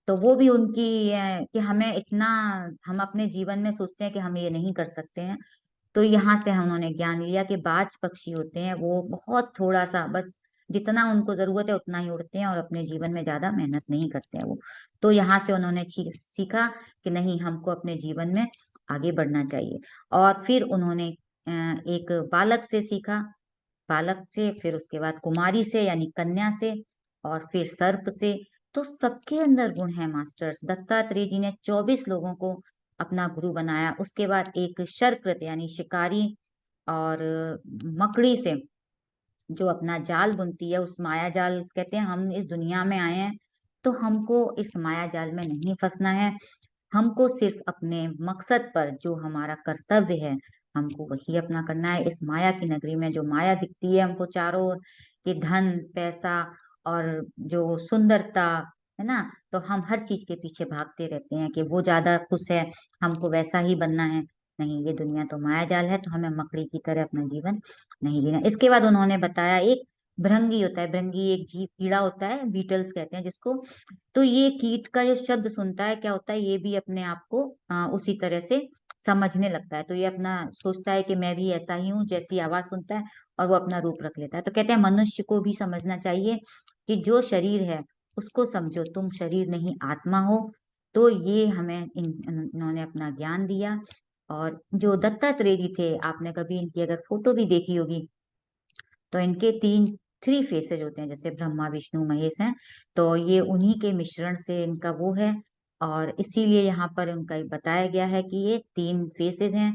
तो वो भी उनकी कि हमें इतना, हम अपने जीवन में सोचते हैं कि हम ये नहीं कर सकते हैं, तो यहाँ से हम उन्होंने ज्ञान लिया कि बाज पक्षी होते हैं वो बहुत थोड़ा सा, बस जितना उनको जरूरत है उतना ही उड़ते हैं और अपने जीवन में ज्यादा मेहनत नहीं करते हैं वो। तो यहाँ से उन्होंने सीखा कि नहीं, हमको अपने जीवन में आगे बढ़ना चाहिए। और फिर उन्होंने एक बालक से सीखा, बालक से, फिर उसके बाद कुमारी से यानी कन्या से, और फिर सर्प से। तो सबके अंदर गुण है मास्टर्स। दत्तात्रेय जी ने 24 लोगों को अपना गुरु बनाया। उसके बाद एक शरकृत यानी शिकारी और मकड़ी से, जो अपना जाल बुनती है, उस माया जाल, कहते हैं हम इस दुनिया में आए हैं तो हमको इस माया जाल में नहीं फंसना है, हमको सिर्फ अपने मकसद पर, जो हमारा कर्तव्य है, हमको वही अपना करना है। इस माया की नगरी में जो माया दिखती है हमको चारों ओर, कि धन पैसा और जो सुंदरता है ना, तो हम हर चीज के पीछे भागते रहते हैं कि वो ज्यादा खुश है, हमको वैसा ही बनना है। नहीं, ये दुनिया तो माया जाल है, तो हमें मकड़ी की तरह अपना जीवन नहीं जीना। इसके बाद उन्होंने बताया, एक भृंगी होता है, भृंगी एक जीव कीड़ा होता है, बीटल्स कहते हैं जिसको। तो ये कीट का जो शब्द सुनता है, क्या होता है, ये भी अपने आप को उसी तरह से समझने लगता है। तो ये अपना सोचता है कि मैं भी ऐसा ही हूँ, जैसी आवाज सुनता है, और वो अपना रूप रख लेता है। तो कहते हैं मनुष्य को भी समझना चाहिए कि जो शरीर है उसको समझो, तुम शरीर नहीं आत्मा हो। तो ये हमें इन्होंने अपना ज्ञान दिया। और जो दत्तात्रेय जी थे, आपने कभी इनकी अगर फोटो भी देखी होगी, तो इनके तीन, थ्री फेसेज होते हैं, जैसे ब्रह्मा विष्णु महेश हैं, तो ये उन्हीं के मिश्रण से इनका वो है। और इसीलिए यहाँ पर उनका ये बताया गया है कि ये तीन फेसेस हैं।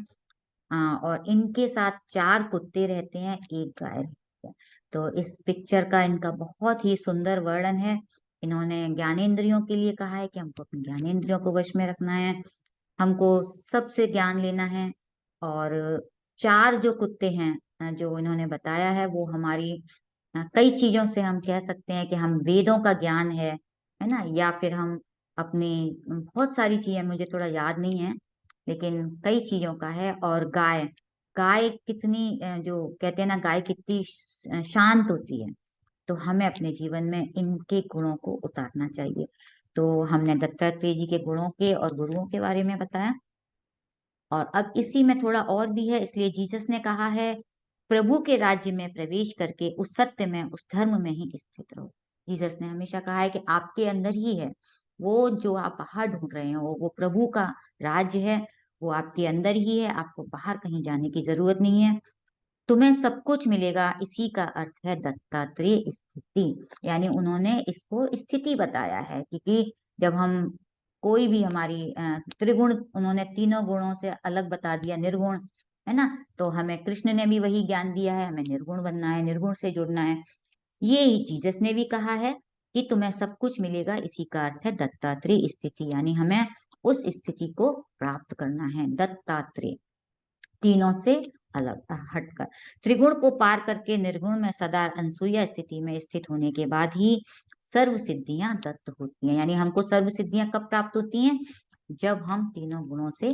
और इनके साथ चार कुत्ते रहते हैं, एक गाय रहती है। तो इस पिक्चर का इनका बहुत ही सुंदर वर्णन है। इन्होंने ज्ञानेंद्रियों के लिए कहा है कि हमको अपनी ज्ञानेंद्रियों को वश में रखना है, हमको सबसे ज्ञान लेना है। और चार जो कुत्ते हैं, जो इन्होंने बताया है, वो हमारी कई चीजों से हम कह सकते हैं कि हम वेदों का ज्ञान है ना, या फिर हम अपनी बहुत सारी चीजें, मुझे थोड़ा याद नहीं है, लेकिन कई चीजों का है। और गाय, गाय कितनी जो कहते हैं ना, गाय कितनी शांत होती है। तो हमें अपने जीवन में इनके गुणों को उतारना चाहिए। तो हमने दत्तात्रेय जी के गुणों के और गुरुओं के बारे में बताया। और अब इसी में थोड़ा और भी है, इसलिए जीसस ने कहा है, प्रभु के राज्य में प्रवेश करके उस सत्य में, उस धर्म में ही स्थित रहो। जीसस ने हमेशा कहा है कि आपके अंदर ही है, वो जो आप बाहर ढूंढ रहे हो, वो प्रभु का राज्य है, वो आपके अंदर ही है, आपको बाहर कहीं जाने की जरूरत नहीं है। तुम्हें सब कुछ मिलेगा, इसी का अर्थ है दत्तात्रेय स्थिति। यानी उन्होंने इसको स्थिति बताया है, क्योंकि जब हम कोई भी हमारी त्रिगुण, उन्होंने तीनों गुणों से अलग बता दिया, निर्गुण है ना, तो हमें कृष्ण ने भी वही ज्ञान दिया है, हमें निर्गुण बनना है, निर्गुण से जुड़ना है। ये ही जीसस ने भी कहा है कि तुम्हें सब कुछ मिलेगा, इसी का अर्थ है दत्तात्रेय स्थिति, यानी हमें उस स्थिति को प्राप्त करना है, दत्तात्रेय, तीनों से अलग हटकर। त्रिगुण को पार करके निर्गुण में सदा अनसूया स्थिति में स्थित होने के बाद ही सर्व सिद्धियां दत्त होती हैं। यानी हमको सर्व सिद्धियां कब प्राप्त होती हैं? जब हम तीनों गुणों से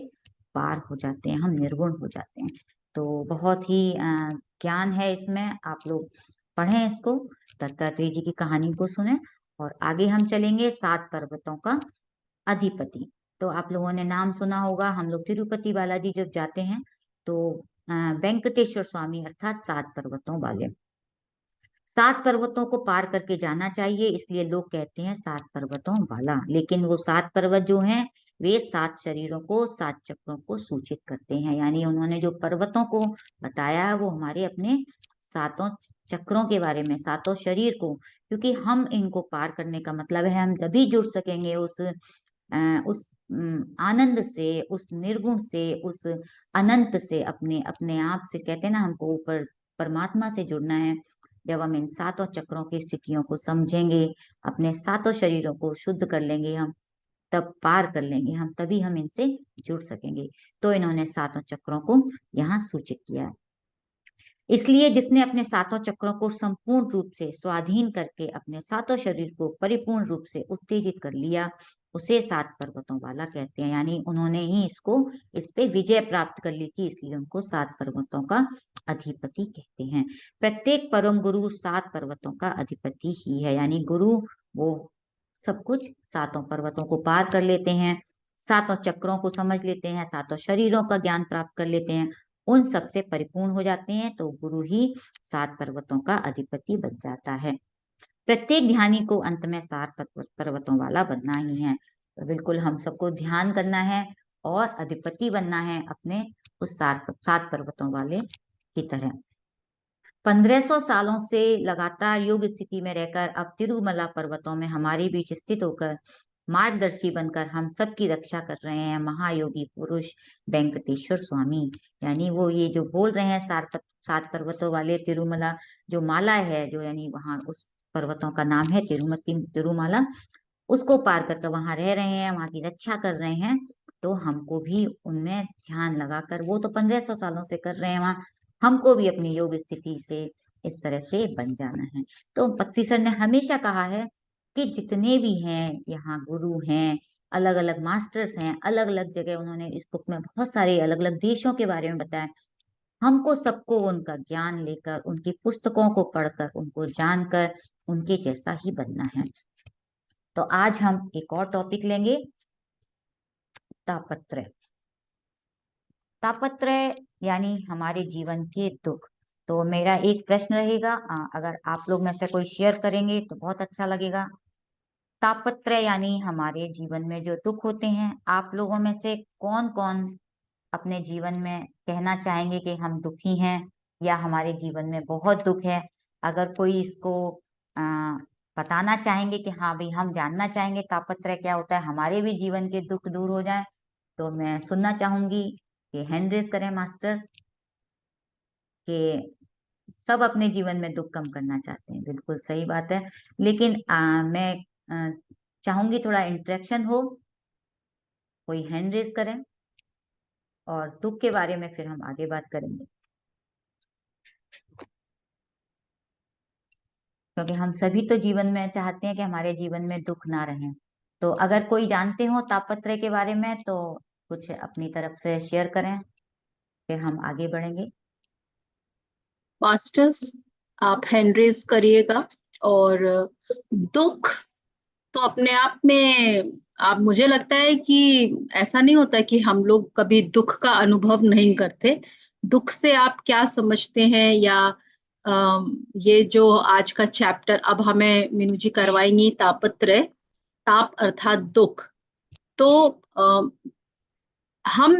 पार हो जाते हैं, हम निर्गुण हो जाते हैं। तो बहुत ही ज्ञान है इसमें, आप लोग पढ़ें इसको, दत्तात्रेय जी की कहानी को सुने। और आगे हम चलेंगे 7 पर्वतों का अधिपति। तो आप लोगों ने नाम सुना होगा, हम लोग तिरुपति बालाजी जब जाते हैं तो वेंकटेश्वर स्वामी अर्थात 7 पर्वतों वाले, 7 पर्वतों को पार करके जाना चाहिए, इसलिए लोग कहते हैं 7 पर्वतों वाला। लेकिन वो 7 पर्वत जो हैं, वे 7 शरीरों को, 7 चक्रों को सूचित करते हैं। यानी उन्होंने जो पर्वतों को बताया है, वो हमारे अपने सातों चक्रों के बारे में, सातों शरीर को, क्योंकि हम इनको पार करने का मतलब है, हम तभी जुड़ सकेंगे उस आनंद से, उस निर्गुण से, उस अनंत से, अपने अपने आप से, कहते हैं ना, हमको ऊपर परमात्मा से जुड़ना है। जब हम इन सातों चक्रों की स्थितियों को समझेंगे, अपने सातों शरीरों को शुद्ध कर लेंगे हम, तब पार कर लेंगे हम, तभी हम इनसे जुड़ सकेंगे। तो इन्होंने सातों चक्रों को यहाँ सूचित किया है। इसलिए जिसने अपने सातों चक्रों को संपूर्ण रूप से स्वाधीन करके अपने सातों शरीर को परिपूर्ण रूप से उत्तेजित कर लिया, उसे सात पर्वतों वाला कहते हैं। यानी उन्होंने ही इस पे विजय प्राप्त कर ली थी, इसलिए उनको सात पर्वतों का अधिपति कहते हैं। प्रत्येक परम गुरु सात पर्वतों का अधिपति ही है। यानी गुरु वो सब कुछ सातों पर्वतों को पार कर लेते हैं, सातों चक्रों को समझ लेते हैं, सातों शरीरों का ज्ञान प्राप्त कर लेते हैं, उन सबसे परिपूर्ण हो जाते हैं, तो गुरु ही सात पर्वतों का अधिपति बन जाता है। प्रत्येक ध्यानी को अंत में सात पर्वतों वाला बनना ही है। तो बिल्कुल हम सबको ध्यान करना है और अधिपति बनना है अपने उस सात पर्वतों वाले की तरह। 1500 सालों से लगातार योग स्थिति में रहकर अब तिरुमला पर्वतों में हमारे बीच स्थित होकर मार्गदर्शी बनकर हम सबकी रक्षा कर रहे हैं महायोगी पुरुष वेंकटेश्वर स्वामी। यानी वो ये जो बोल रहे हैं सात पर्वतों वाले तिरुमला जो माला है, जो यानी वहां उस पर्वतों का नाम है तिरुमाला, उसको पार करके वहां रह रहे हैं, वहां की रक्षा कर रहे हैं। तो हमको भी उनमें ध्यान लगाकर, वो तो 1500 सालों से कर रहे हैं वहां, हमको भी अपनी योग स्थिति से इस तरह से बन जाना है। तो पत्ती सर ने हमेशा कहा है कि जितने भी हैं यहाँ गुरु हैं, अलग अलग मास्टर्स हैं, अलग अलग जगह उन्होंने इस बुक में बहुत सारे अलग अलग देशों के बारे में बताया, हमको सबको उनका ज्ञान लेकर, उनकी पुस्तकों को पढ़कर, उनको जानकर उनके जैसा ही बनना है। तो आज हम एक और टॉपिक लेंगे, तापत्रय। तापत्रय यानी हमारे जीवन के दुख। तो मेरा एक प्रश्न रहेगा, अगर आप लोग में से कोई शेयर करेंगे तो बहुत अच्छा लगेगा। तापत्रय यानी हमारे जीवन में जो दुख होते हैं, आप लोगों में से कौन कौन अपने जीवन में कहना चाहेंगे कि हम दुखी हैं या हमारे जीवन में बहुत दुख है? अगर कोई इसको आ, बताना चाहेंगे कि हाँ भाई हम जानना चाहेंगे तापत्रय क्या होता है, हमारे भी जीवन के दुख दूर हो जाए, तो मैं सुनना चाहूंगी कि हैंड रेज करें मास्टर्स, कि सब अपने जीवन में दुख कम करना चाहते हैं। बिल्कुल सही बात है, लेकिन मैं आ, चाहूंगी थोड़ा इंटरेक्शन हो, कोई हैंड रेज करें और दुख के बारे में फिर हम आगे बात करेंगे, क्योंकि हम सभी तो जीवन में चाहते हैं कि हमारे जीवन में दुख ना रहे। तो अगर कोई जानते हो तापत्रय के बारे में तो कुछ अपनी तरफ से शेयर करें, फिर हम आगे बढ़ेंगे। मास्टर्स, आप हैंड रेज करिएगा। और दुख तो अपने आप में, आप, मुझे लगता है कि ऐसा नहीं होता कि हम लोग कभी दुख का अनुभव नहीं करते। दुख से आप क्या समझते हैं, या ये जो आज का चैप्टर अब हमें मीनू जी करवाएंगी, तापत्रय, ताप अर्थात दुख। तो हम,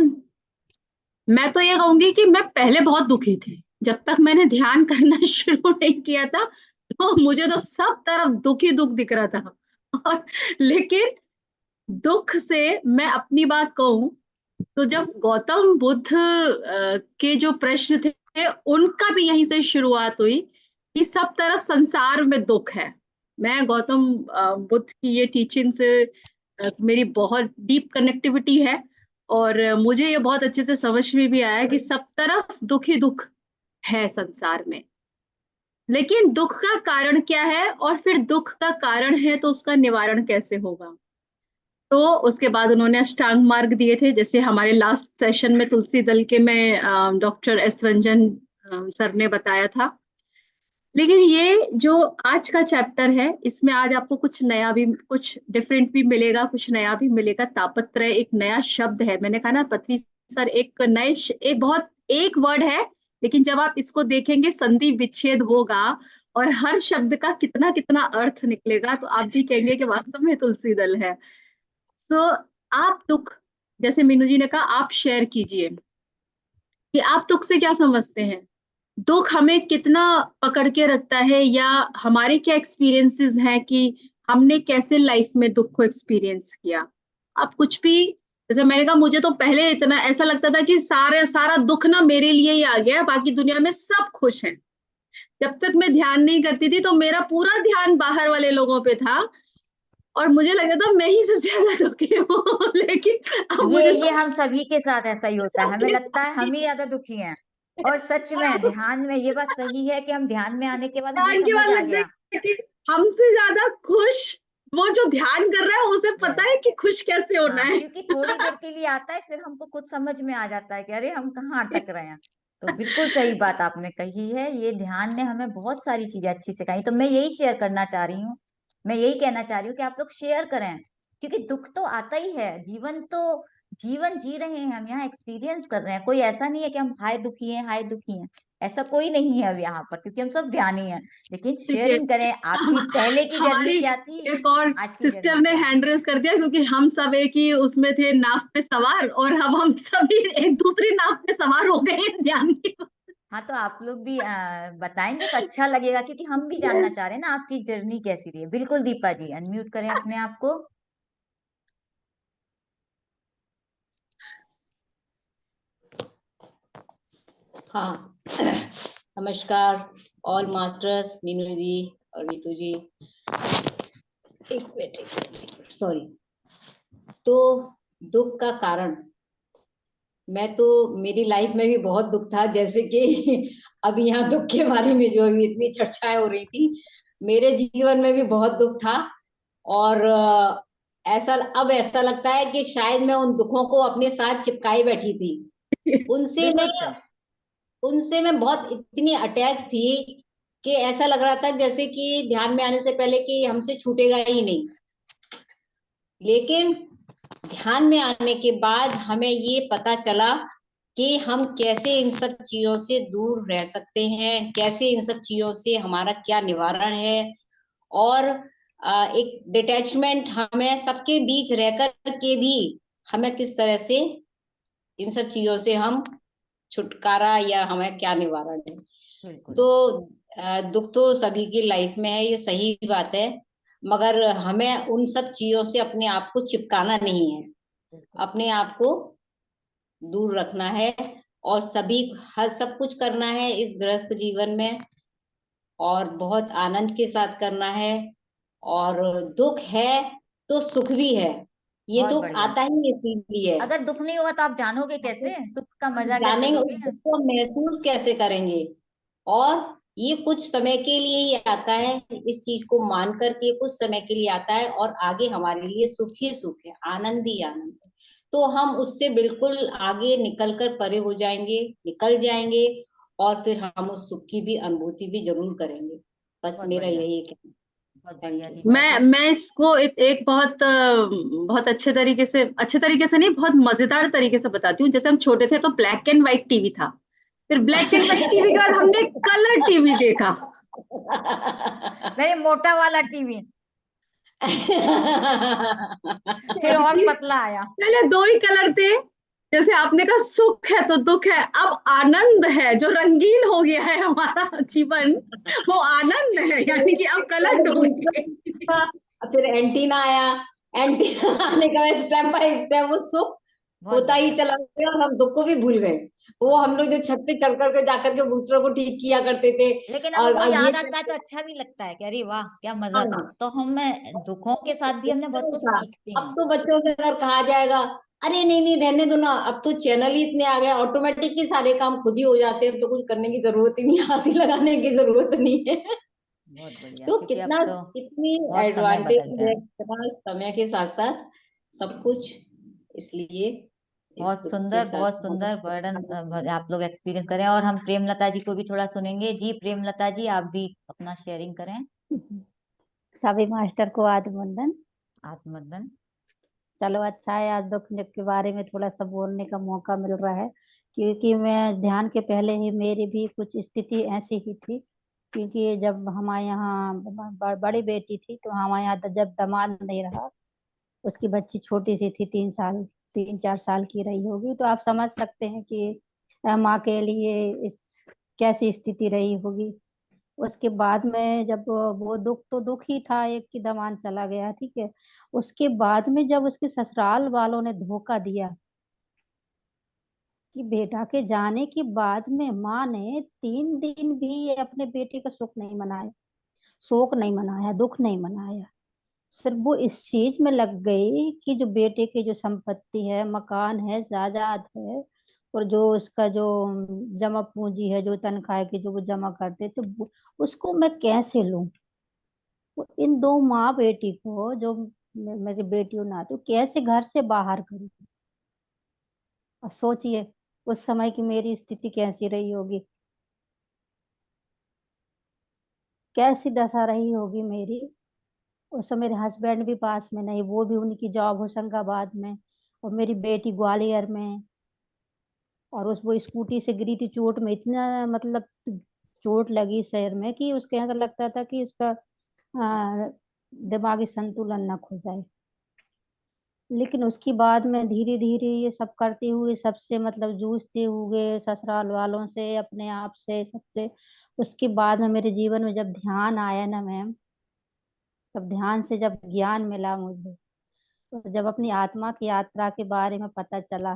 मैं तो ये कहूंगी कि मैं पहले बहुत दुखी थी, जब तक मैंने ध्यान करना शुरू नहीं किया था। तो मुझे तो सब तरफ दुख ही दुख दिख रहा था। और लेकिन दुख से मैं अपनी बात कहूं, तो जब गौतम बुद्ध के जो प्रश्न थे, उनका भी यहीं से शुरुआत हुई कि सब तरफ संसार में दुख है। मैं गौतम बुद्ध की ये टीचिंग से मेरी बहुत डीप कनेक्टिविटी है, और मुझे ये बहुत अच्छे से समझ में भी आया कि सब तरफ दुख ही दुख है संसार में। लेकिन दुख का कारण क्या है, और फिर दुख का कारण है तो उसका निवारण कैसे होगा? तो उसके बाद उन्होंने अष्टांग मार्ग दिए थे, जैसे हमारे लास्ट सेशन में तुलसी दल के में डॉक्टर एस रंजन सर ने बताया था। लेकिन ये जो आज का चैप्टर है, इसमें आज आपको कुछ नया भी, कुछ डिफरेंट भी मिलेगा, कुछ नया भी मिलेगा। तापत्रय एक नया शब्द है, मैंने कहा ना पत्री सर, एक बहुत एक वर्ड है, लेकिन जब आप इसको देखेंगे संधि विच्छेद होगा और हर शब्द का कितना कितना अर्थ निकलेगा, तो आप भी कहेंगे कि वास्तव में तुलसी दल है। सो आप दुख, जैसे मीनू जी ने कहा, आप शेयर कीजिए कि आप दुख से क्या समझते हैं, दुख हमें कितना पकड़ के रखता है, या हमारे क्या एक्सपीरियंसेस हैं कि हमने कैसे लाइफ में दुख को एक्सपीरियंस किया। आप कुछ भी, जैसे मैंने कहा, मुझे तो पहले इतना ऐसा लगता था कि सारा सारा दुख ना मेरे लिए ही आ गया, बाकी दुनिया में सब खुश हैं। जब तक मैं ध्यान नहीं करती थी तो मेरा पूरा ध्यान बाहर वाले लोगों पे था, और मुझे लगता था मैं ही सबसे ज्यादा दुखी हूँ। लेकिन अब मुझे ये हम सभी के साथ ऐसा ही होता है, हमें सबके लगता है साथ हम ही ज्यादा दुखी हैं। और सच में ध्यान में ये बात सही है कि हम ध्यान में आने के बाद हमें ध्यान के समझ बाद आ लगता गया। है कि हमसे ज्यादा खुश वो जो ध्यान कर रहा है, उसे पता यस। है कि खुश कैसे होना हाँ, है। क्योंकि थोड़ी देर के लिए आता है, फिर हमको खुद समझ में आ जाता है कि अरे हम कहाँ अटक रहे हैं। तो बिल्कुल सही बात आपने कही है, ये ध्यान ने हमें बहुत सारी चीजें अच्छी सिखाई। तो मैं यही शेयर करना चाह रही हूँ, मैं यही कहना चाह रही हूँ कि आप लोग शेयर करें, क्योंकि दुख तो आता ही है। जीवन जी रहे हैं हम, यहाँ एक्सपीरियंस कर रहे हैं। कोई ऐसा नहीं है कि हम हाय दुखी हैं, हाय दुखी हैं, ऐसा कोई नहीं है अब यहाँ पर, क्योंकि हम सब ध्यानी हैं। लेकिन ठीक है, शेयरिंग करें, आपकी पहले की जर्नी हमारी क्या थी, एक और आज की सिस्टर जर्नी ने क्या है। हैंड रेस कर दिया, क्योंकि हम सब एक ही उसमें थे, नाव पे सवार, और अब हम सभी एक दूसरी नाव पे सवार हो गए हैं ध्यान की। हाँ, तो आप लोग भी बताएंगे तो अच्छा लगेगा, क्योंकि हम भी जानना यस। चाह रहे हैं ना आपकी जर्नी कैसी रही है। बिल्कुल दीपा जी, अनम्यूट करें अपने आप को। हाँ। नमस्कार ऑल मास्टर्स, मीनू जी और नीतू जी। एक मिनट, सॉरी। तो दुख का कारण, मैं तो, मेरी लाइफ में भी बहुत दुख था, जैसे कि अभी यहाँ दुख के बारे में जो अभी इतनी चर्चाएं हो रही थी, मेरे जीवन में भी बहुत दुख था। और ऐसा लगता है कि शायद मैं उन दुखों को अपने साथ चिपकाई बैठी थी। उनसे मैं बिल्कुल सही। उनसे मैं बहुत इतनी अटैच थी कि ऐसा लग रहा था जैसे कि ध्यान में आने से पहले कि हमसे छूटेगा ही नहीं। लेकिन ध्यान में आने के बाद हमें ये पता चला कि हम कैसे इन सब चीजों से दूर रह सकते हैं, कैसे इन सब चीजों से हमारा क्या निवारण है। और एक डिटैचमेंट, हमें सबके बीच रह कर के भी हमें किस तरह से इन सब चीजों से हम छुटकारा, या हमें क्या निवारण है। बिल्कुल तो दुख तो सभी की लाइफ में है, ये सही बात है। मगर हमें उन सब चीजों से अपने आप को चिपकाना नहीं है, बिल्कुल। अपने आप को दूर रखना है। और सभी हर सब कुछ करना है इस गृहस्थ जीवन में, और बहुत आनंद के साथ करना है। और दुख है तो सुख भी है, ये बहुत तो बढ़िया। आता ही इसीलिए है। अगर दुख नहीं होगा तो आप जानोगे कैसे, सुख का हम मजा कैसे जानेंगे उस लोगे। दुख को, महसूस कैसे करेंगे। और ये कुछ समय के लिए ही आता है, इस चीज को मान करके कुछ समय के लिए आता है, और आगे हमारे लिए सुख ही सुख है, आनंद ही आनंद है। तो हम उससे बिल्कुल आगे निकल कर परे हो जाएंगे, निकल जाएंगे, और फिर हम उस सुख की भी अनुभूति भी जरूर करेंगे। बस बहुत मेरा बढ़िया। यही कहना। बहुत थैंक बढ़िया यू। दीपा जी। मैं इसको एक बहुत अच्छे तरीके से नहीं, बहुत मजेदार तरीके से बताती हूँ। जैसे हम छोटे थे तो ब्लैक एंड व्हाइट टीवी था, फिर ब्लैक एंड व्हाइट टीवी के बाद हमने कलर टीवी देखा। मेरे मोटा वाला टीवी, फिर और पतला आया। पहले दो ही कलर थे। जैसे आपने कहा सुख है तो दुख है, अब आनंद है, जो रंगीन हो गया है हमारा जीवन, वो आनंद है, यानी कि अब कलर हो गए। फिर एंटीना आया, एंटीना आने का स्टेप बाय स्टेप वो सुख बहुत होता ही बढ़िया। चला गया, और हम दुख को भी भूल गए। वो बहुत हम लोग बढ़िया। जो छत पे चढ़ करके जाकर के दूसरों को ठीक किया करते थे। लेकिन अब और वो अब ये याद आता है तो अच्छा भी लगता है कि अरे वाह क्या मजा था। हाँ, तो हम दुखों के साथ भी हमने बहुत नहीं कुछ था। सीखते अब हैं। तो बच्चों से अगर कहा जाएगा, अरे नहीं नहीं रहने दो ना, अब तो चैनल ही इतने आ गए, ऑटोमेटिक ही सारे काम खुद ही हो जाते हैं, अब तो कुछ करने की जरूरत ही नहीं, हाथ ही लगाने की जरूरत नहीं है। बहुत बढ़िया, तो क्योंकि अब कितना, तो कितनी बहुत समय बदल एडवांटेज गया है, है। कितना समय के साथ साथ सब कुछ। इसलिए इस दुख के साथ बहुत सुंदर वर्णन आप लोग एक्सपीरियंस करें। और हम प्रेमलता जी को भी थोड़ा सुनेंगे। जी प्रेमलता जी, आप भी अपना शेयरिंग करें। सभी मास्टर को आदि वंदन। आत्मदन। चलो अच्छा है, आज दुख के बारे में थोड़ा सा बोलने का मौका मिल रहा है, क्योंकि मैं ध्यान के पहले ही मेरी भी कुछ स्थिति ऐसी ही थी। क्योंकि जब हमारे यहाँ बड़ी बेटी थी, तो हमारे यहाँ जब दामाद नहीं रहा, उसकी बच्ची छोटी सी थी, 3 साल 3-4 साल की रही होगी, तो आप समझ सकते हैं कि माँ के लिए इस कैसी स्थिति रही होगी। उसके बाद में जब वो दुख तो दुख ही था, एक की दामाद चला गया, ठीक है। उसके बाद में जब उसके ससुराल वालों ने धोखा दिया, कि बेटा के जाने के बाद में माँ ने 3 दिन भी अपने बेटे का सुख नहीं मनाया, शोक नहीं मनाया, दुख नहीं मनाया। सिर्फ वो इस चीज में लग गई कि जो बेटे की जो संपत्ति है, मकान है, जायदाद है, और जो उसका जो जमा पूंजी है, जो तनख्वाह की जो वो जमा करते तो उसको मैं कैसे लूं। तो इन दो माँ बेटी को, जो मेरी बेटी और नातू, कैसे घर से बाहर करूं। और सोचिए उस समय की मेरी स्थिति कैसी रही होगी, कैसी दशा रही होगी मेरी। उस समय मेरे हस्बैंड भी पास में नहीं, वो भी, उनकी जॉब होशंगाबाद में, और मेरी बेटी ग्वालियर में। और उस वो स्कूटी से गिरी थी चोट में, इतना मतलब चोट लगी शरीर में कि उसके यहाँ लगता था कि इसका दिमागी संतुलन न खो जाए। लेकिन उसके बाद में धीरे धीरे ये सब करते हुए, सबसे मतलब जूझते हुए, ससुराल वालों से, अपने आप से, सबसे, उसके बाद में मेरे जीवन में जब ध्यान आया ना मैम, तब ध्यान से जब ज्ञान मिला मुझे, तो जब अपनी आत्मा की यात्रा के बारे में पता चला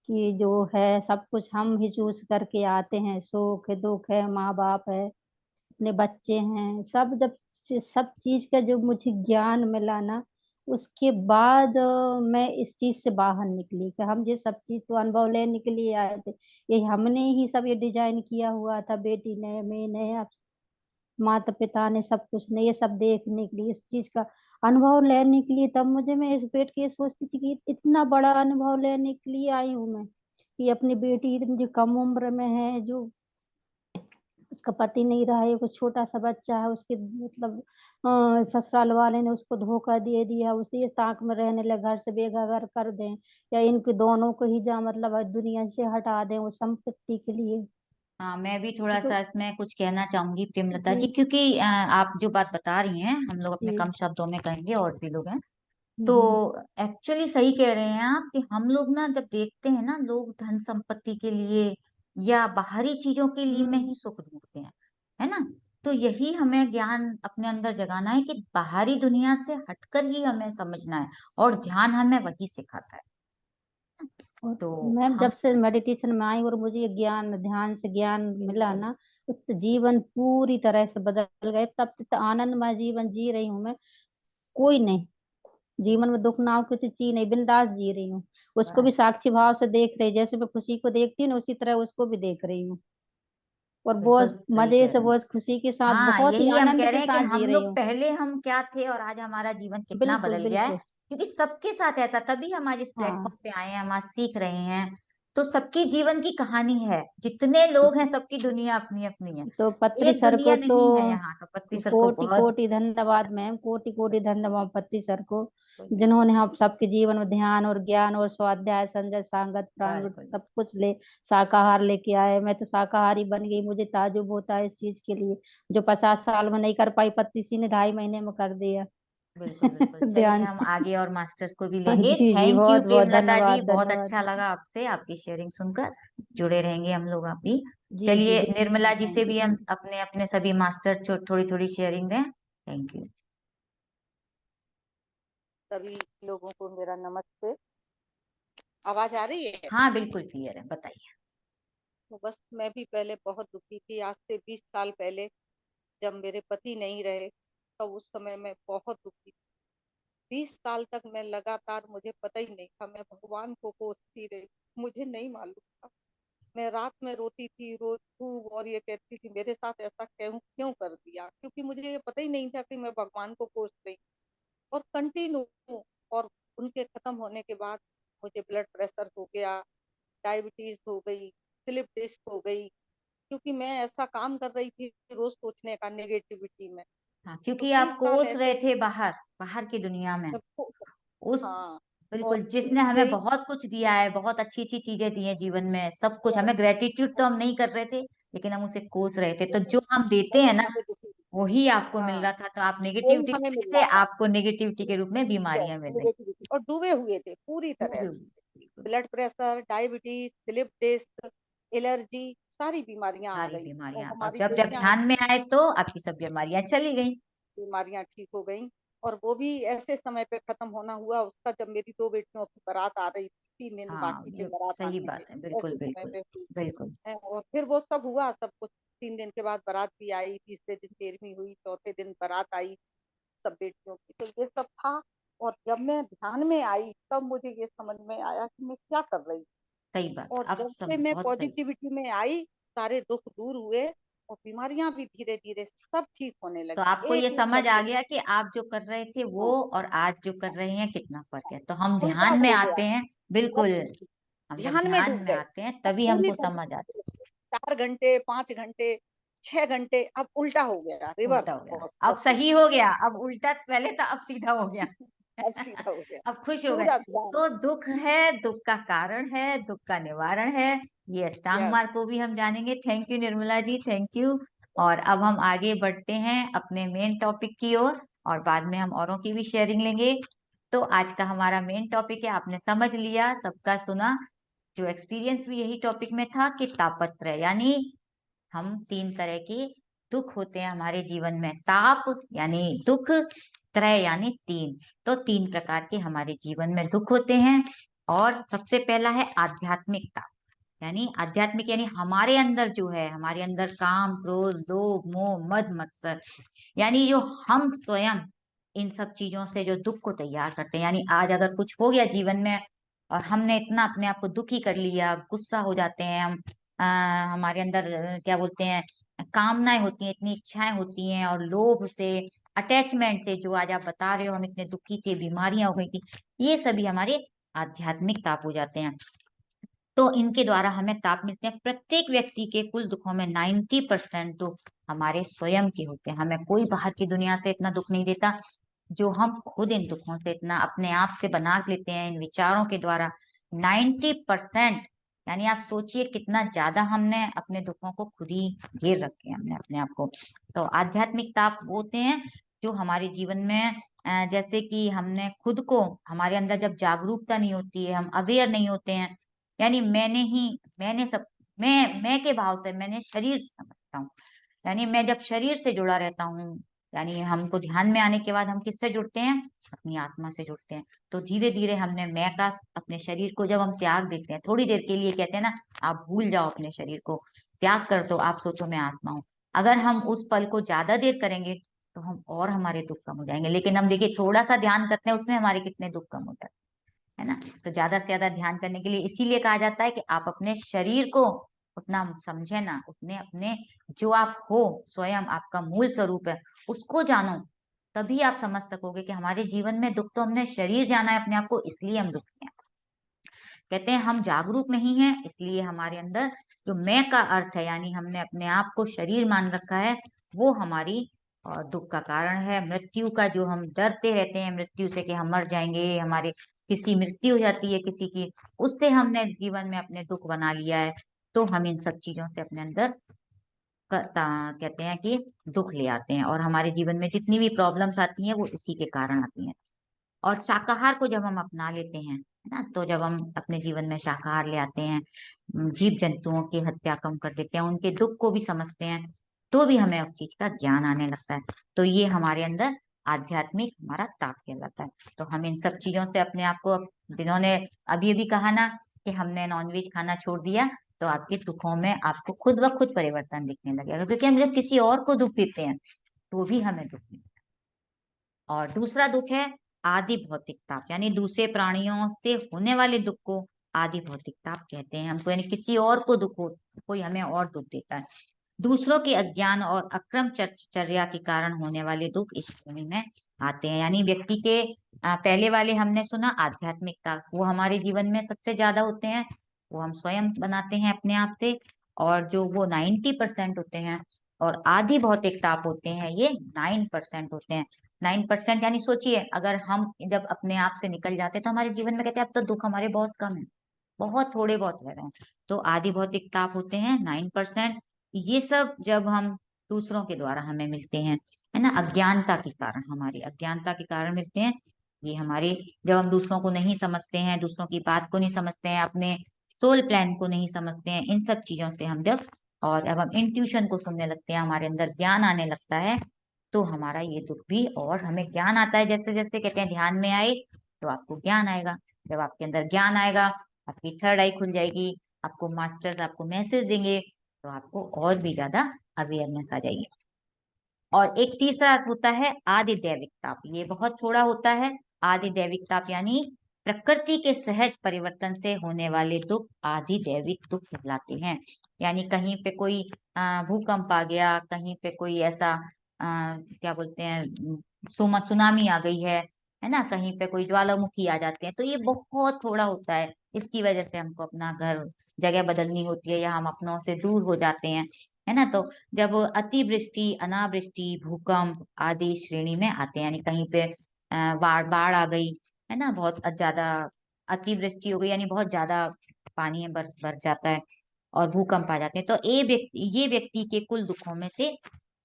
कि जो है सब कुछ हम ही चूज करके आते हैं, सुख है, दुख है, माँ बाप है, अपने बच्चे हैं, सब, जब सब चीज का जो मुझे ज्ञान मिला ना, उसके बाद मैं इस चीज से बाहर निकली कि हम ये सब चीज तो अनुभव लेने के लिए आए थे, ये हमने ही सब ये डिजाइन किया हुआ था, बेटी ने, मैंने, माता पिता ने, सब कुछ ने, ये सब देखने के लिए, इस चीज का अनुभव लेने के लिए। तब मुझे, मैं इस बैठ के सोचती थी कि इतना बड़ा अनुभव लेने के लिए आई हूँ मैं, कि अपनी बेटी इतनी कम उम्र में है, जो उसका पति नहीं रहा है, कुछ छोटा सा बच्चा है, उसके मतलब ससुराल वाले ने उसको धोखा दे दिया, उसी ताक में रहने लगे, घर से बेघर कर दें, या इनके दोनों को ही जा मतलब दुनिया से हटा दें उस संपत्ति के लिए। हाँ, मैं भी थोड़ा तो सा इसमें कुछ कहना चाहूंगी प्रेमलता जी, जी क्योंकि आप जो बात बता रही हैं हम लोग अपने जी कम शब्दों में कहेंगे, और भी लोग हैं। तो जी एक्चुअली सही कह रहे हैं आप कि हम लोग ना जब देखते हैं ना, लोग धन संपत्ति के लिए या बाहरी चीजों के लिए में ही सुख ढूंढते हैं, है ना। तो यही हमें ज्ञान अपने अंदर जगाना है कि बाहरी दुनिया से हटकर ही हमें समझना है, और ध्यान हमें वही सिखाता है। और तो मैम, हम जब से मेडिटेशन में आई और मुझे ये ज्ञान, ध्यान से ज्ञान मिला ना, तो जीवन पूरी तरह से बदल गए। तब तक आनंदमय जीवन जी रही हूँ मैं, कोई नहीं, जीवन में दुख ना हो किसी चीज नहीं, बिंदास जी रही हूँ। उसको भी बस साक्षी भाव से देख रही, जैसे मैं खुशी को देखती हूँ ना, उसी तरह उसको भी देख रही हूँ। और बिल्कुल बहुत सही मजे कह से, रहे हैं। बहुत खुशी के साथ, हाँ, बहुत ही यही हम आनंद कह रहे के हैं कि साथ जी हम रही लोग हूँ। पहले हम क्या थे और आज हमारा जीवन कितना बिल्कुल बदल गया है, बिल्कुल। क्योंकि सबके साथ ऐसा, तभी हम आज इस हाँ, प्लेटफॉर्म पे आए हैं, हम आज सीख रहे हैं। तो सबकी जीवन की कहानी है, जितने लोग हैं सबकी दुनिया अपनी अपनी है, तो पत्री एक सर को दुनिया तो नहीं है यहाँ। तो पत्ती सर को कोटि बहुत कोटि धन्यवाद मैम, कोटि कोटि धन्यवाद पति सर को, बिल्कुल जिन्होंने हम सबके जीवन में ध्यान और ज्ञान और स्वाध्याय, संजय, सांगत, प्राण, बिल्कुल। सब कुछ ले, शाकाहार लेके आए। मैं तो शाकाहारी बन गई, मुझे ताजुब होता है इस चीज के लिए, जो 50 साल में नहीं कर पाई पति सी ने 2.5 महीने में कर दिया। बिल्कुल बिल्कुल, चलिए ध्यान। हम आगे और मास्टर्स को भी हाँ, लेंगे। जी जी, थैंक यू बहुत बहुत प्रेमलता जी, धन्यवाद, बहुत धन्यवाद। अच्छा लगा आपसे आपकी शेयरिंग सुनकर। जुड़े रहेंगे हम लोग, आप भी। जी जी चलिए जी, निर्मला जी से थैंक भी यू। हम अपने अपने सभी मास्टर थोड़ी थोड़ी शेयरिंग दें। Thank you. सभी लोगों को मेरा नमस्ते। आवाज आ रही है? हाँ बिल्कुल क्लियर है, बताइए। तो बस मैं भी पहले बहुत दुखी थी, आज से 20 साल पहले जब मेरे पति नहीं रहे, तो उस समय मैं बहुत दुखी थी। 20 साल तक मैं लगातार, मुझे पता ही नहीं था, मैं भगवान को कोसती रही, मुझे नहीं मालूम था। मैं रात में रोती थी, रोज खूब, और ये कहती थी मेरे साथ ऐसा क्यों क्यों कर दिया, क्योंकि मुझे ये पता ही नहीं था कि मैं भगवान को कोस रही और कंटिन्यू। और उनके खत्म होने के बाद मुझे ब्लड प्रेशर हो गया, डायबिटीज हो गई, स्लिप डिस्क हो गई, क्योंकि मैं ऐसा काम कर रही थी रोज सोचने का नेगेटिविटी में। हाँ, तो क्योंकि 20 आप साल कोस रहे ऐसे थे बाहर, बाहर की दुनिया में, सबको। उस हाँ। और बिल्कुल, जिसने हमें यही बहुत कुछ दिया है, बहुत अच्छी अच्छी चीजें दी है जीवन में, सब कुछ बहुत हमें ग्रेटिट्यूड तो हम नहीं कर रहे थे, लेकिन हम उसे कोस रहे थे। तो बहुत जो हम देते हैं ना, ज्यादा दुखी थी। वही आपको मिल हाँ, रहा था। तो आप वही नेगेटिविटी हमें दे मिल रहे रहा थे, था, आपको नेगेटिविटी के रूप में बीमारियां मिल रही। नेगेटिविटी, और डूबे हुए थे पूरी तरह से। बिल्कुल, blood pressure, diabetes, slip disc, allergy, सारी बीमारियां आ सारी गई। और बीमारियां, और हमारी जब जब बेटियां ध्यान में आए तो आपकी सब बीमारियां चली गई। बीमारियां ठीक हो गई। और वो भी ऐसे समय पे खत्म होना हुआ उसका, जब मेरी 2 बेटियों की बारात आ रही थी, 3 दिन हाँ, बाकी थे ये बारात सही आने के, बात है, बिल्कुल ऐसे समय बिल्कुल पे हुई बिल्कुल। है। और फिर वो सब हुआ, सब कुछ 3 दिन के बाद बारात भी आई, तीसरे दिन 13वीं हुई, चौथे दिन बारात आई सब बेटियों की, तो ये सब था। और जब मैं ध्यान में आई तब मुझे ये समझ में आया कि मैं क्या कर रही हूँ। सही बात, और अब जब से सब मैं बहुत सही। पॉजिटिविटी में आई, सारे दुख दूर हुए और बीमारियां भी धीरे धीरे सब ठीक होने तो लगी, आपको ये एक एक समझ आ करके। गया कि आप जो कर रहे थे वो हाँ, और आज जो कर रहे हैं कितना फर्क है। तो हम उल्टा ध्यान में हो आते गया हैं, सब बिल्कुल, कुछ, हम जब ध्यान में ध्यान डूब में गए। आते हैं अब तभी पूरी हमको समझ आता है। तरह 4 घंटे, 5 घंटे, 6 घंटे, अब उल्टा हो गया, उल्टा रिवर्स हो गया, सब अब कुछ। सही हो गया, अब उल्टा पहले था अब सीधा हो गया। अब सीधा हो गया, अब खुश हो गए। पूरा ध्यान। तो दुख है, दुख का कारण है, दुख का निवारण है, ये अष्टांग यस, मार्ग को भी हम जानेंगे। Thank you Nirmala ji, thank you. और अब हम आगे बढ़ते हैं अपने मेन टॉपिक की ओर, और बाद में हम औरों की भी शेयरिंग लेंगे। तो आज का हमारा मेन टॉपिक है, आपने समझ लिया, सबका सुना, जो एक्सपीरियंस भी यही टॉपिक में था कि तापत्रय, यानी हम 3 तरह के दुख होते हैं हमारे जीवन में। ताप यानी दुख, त्रय यानी 3। तो 3 प्रकार के हमारे जीवन में दुख होते हैं। और सबसे पहला है आध्यात्मिक ताप, यानी आध्यात्मिक यानी हमारे अंदर जो है, हमारे अंदर काम, क्रोध, लोभ, मोह, मद, मत्सर, यानी जो हम स्वयं इन सब चीजों से जो दुख को तैयार करते हैं। यानी आज अगर कुछ हो गया जीवन में और हमने इतना अपने आप को दुखी कर लिया, गुस्सा हो जाते हैं हम, हमारे अंदर क्या बोलते हैं, कामनाएं होती हैं, इतनी इच्छाएं होती हैं, और लोभ से, अटैचमेंट से, जो आज आप बता रहे हो हम इतने दुखी थे, बीमारियां हो गई थी, ये सभी हमारे आध्यात्मिक ताप हो जाते हैं। तो इनके द्वारा हमें ताप मिलते हैं। प्रत्येक व्यक्ति के कुल दुखों में 90% दुख हमारे स्वयं के होते हैं। हमें कोई बाहर की दुनिया से इतना दुख नहीं देता जो हम खुद इन दुखों से इतना अपने आप से बना लेते हैं इन विचारों के द्वारा। 90%, यानी आप सोचिए कितना ज्यादा हमने अपने दुखों को खुद ही घेर रखे हैं हमने अपने आप को। तो आध्यात्मिक ताप वो होते हैं जो हमारे जीवन में जैसे कि हमने खुद को, हमारे अंदर जब जागरूकता नहीं होती है, हम अवेयर नहीं होते हैं, यानी मैंने सब, मैं के भाव से मैंने शरीर समझता हूँ, यानी मैं जब शरीर से जुड़ा रहता हूँ, यानी हमको ध्यान में आने के बाद हम किससे जुड़ते हैं, अपनी आत्मा से जुड़ते हैं। तो धीरे धीरे हमने मैं का, अपने शरीर को जब हम त्याग देते हैं थोड़ी देर के लिए, कहते हैं ना, आप भूल जाओ अपने शरीर को, त्याग कर दो, आप सोचो मैं आत्मा हूँ। अगर हम उस पल को ज्यादा देर करेंगे तो हम और हमारे दुख कम हो जाएंगे। लेकिन हम देखिए थोड़ा सा ध्यान करते हैं, उसमें हमारे कितने दुख कम हो जाते हैं, है ना। तो ज्यादा से ज्यादा ध्यान करने के लिए इसीलिए कहा जाता है कि आप अपने शरीर को उतना समझे ना, उतने अपने जो आप हो स्वयं, आपका मूल स्वरूप है, उसको जानो, तभी आप समझ सकोगे कि हमारे जीवन में दुख तो हमने शरीर जाना है अपने आप को, इसलिए हम दुखी हैं। कहते हैं हम जागरूक नहीं है, इसलिए हमारे अंदर जो मैं का अर्थ है, यानी हमने अपने आप को शरीर मान रखा है, वो हमारी दुख का कारण है। मृत्यु का जो हम डरते रहते हैं, मृत्यु से कि हम मर जाएंगे, हमारे किसी मृत्यु हो जाती है किसी की, उससे हमने जीवन में अपने दुख बना लिया है। तो हम इन सब चीजों से अपने अंदर कहते हैं कि दुख ले आते हैं, और हमारे जीवन में जितनी भी प्रॉब्लम्स आती हैं वो इसी के कारण आती हैं। और शाकाहार को जब हम अपना लेते हैं, है ना, तो जब हम अपने जीवन में शाकाहार ले आते हैं, जीव जंतुओं की हत्या कम कर देते हैं, उनके दुख को भी समझते हैं, तो भी हमें उस चीज का ज्ञान आने लगता है। तो ये हमारे अंदर आध्यात्मिक हमारा ताप कहलाता है। तो हम इन सब चीजों से अपने आप को, जिन्होंने अभी अभी कहा ना कि हमने नॉनवेज खाना छोड़ दिया, तो आपके दुखों में आपको खुद ब खुद परिवर्तन दिखने लगेगा, क्योंकि हम जब किसी और को दुख देते हैं तो भी हमें दुख मिलता है। और दूसरा दुख है आदि भौतिक ताप, यानी दूसरे प्राणियों से होने वाले दुख को आदि भौतिक ताप कहते हैं हमको, यानी किसी और को दुख हो, कोई हमें और दुख देता है। दूसरों के अज्ञान और अक्रम चर्या के कारण होने वाले दुख इस श्रेणी में आते हैं। यानी व्यक्ति के पहले वाले हमने सुना आध्यात्मिकता, वो हमारे जीवन में सबसे ज्यादा होते हैं, वो हम स्वयं बनाते हैं अपने आप से, और जो वो 90% होते हैं। और आधि भौतिक ताप होते हैं, ये 9% होते हैं। 9% यानी सोचिए, अगर हम जब अपने आप से निकल जाते हैं तो हमारे जीवन में कहते हैं अब तो दुख हमारे बहुत कम है, बहुत थोड़े बहुत रह रहे हैं। तो आधि भौतिक ताप होते हैं 9%। ये सब जब हम दूसरों के द्वारा हमें मिलते हैं, है ना, अज्ञानता के कारण, हमारी अज्ञानता के कारण मिलते हैं। ये हमारे, जब हम दूसरों को नहीं समझते हैं, दूसरों की बात को नहीं समझते हैं, अपने सोल प्लान को नहीं समझते हैं, इन सब चीजों से हम जब, और अब हम इंट्यूशन को सुनने लगते हैं, हमारे अंदर ज्ञान आने लगता है, तो हमारा ये दुख भी, और हमें ज्ञान आता है, जैसे जैसे कहते हैं ध्यान में आए तो आपको ज्ञान आएगा, जब आपके अंदर ज्ञान आएगा, आपकी थर्ड आई खुल जाएगी, आपको मास्टर्स आपको मैसेज देंगे, तो आपको और भी ज्यादा अवेयरनेस आ जाएगी। और एक तीसरा होता है आदि दैविक ताप, ये बहुत थोड़ा होता है। आदि दैविक ताप यानी प्रकृति के सहज परिवर्तन से होने वाले दुख आदि दैविक दुख कहलाते हैं। यानी कहीं पे कोई भूकंप आ गया, कहीं पे कोई ऐसा क्या बोलते हैं सुनामी आ गई है ना, कहीं पे कोई ज्वालामुखी आ जाते हैं, तो ये बहुत थोड़ा होता है। इसकी वजह से हमको अपना घर जगह बदलनी होती है या हम अपनों से दूर हो जाते हैं, है ना। तो जब अतिवृष्टि, अनावृष्टि, भूकंप आदि श्रेणी में आते हैं, यानी कहीं पे बाढ़ बाढ़ आ गई, है ना, बहुत ज्यादा अतिवृष्टि हो गई, यानी बहुत ज्यादा पानी भर जाता है, और भूकंप आ जाते हैं, तो ये व्यक्ति के कुल दुखों में से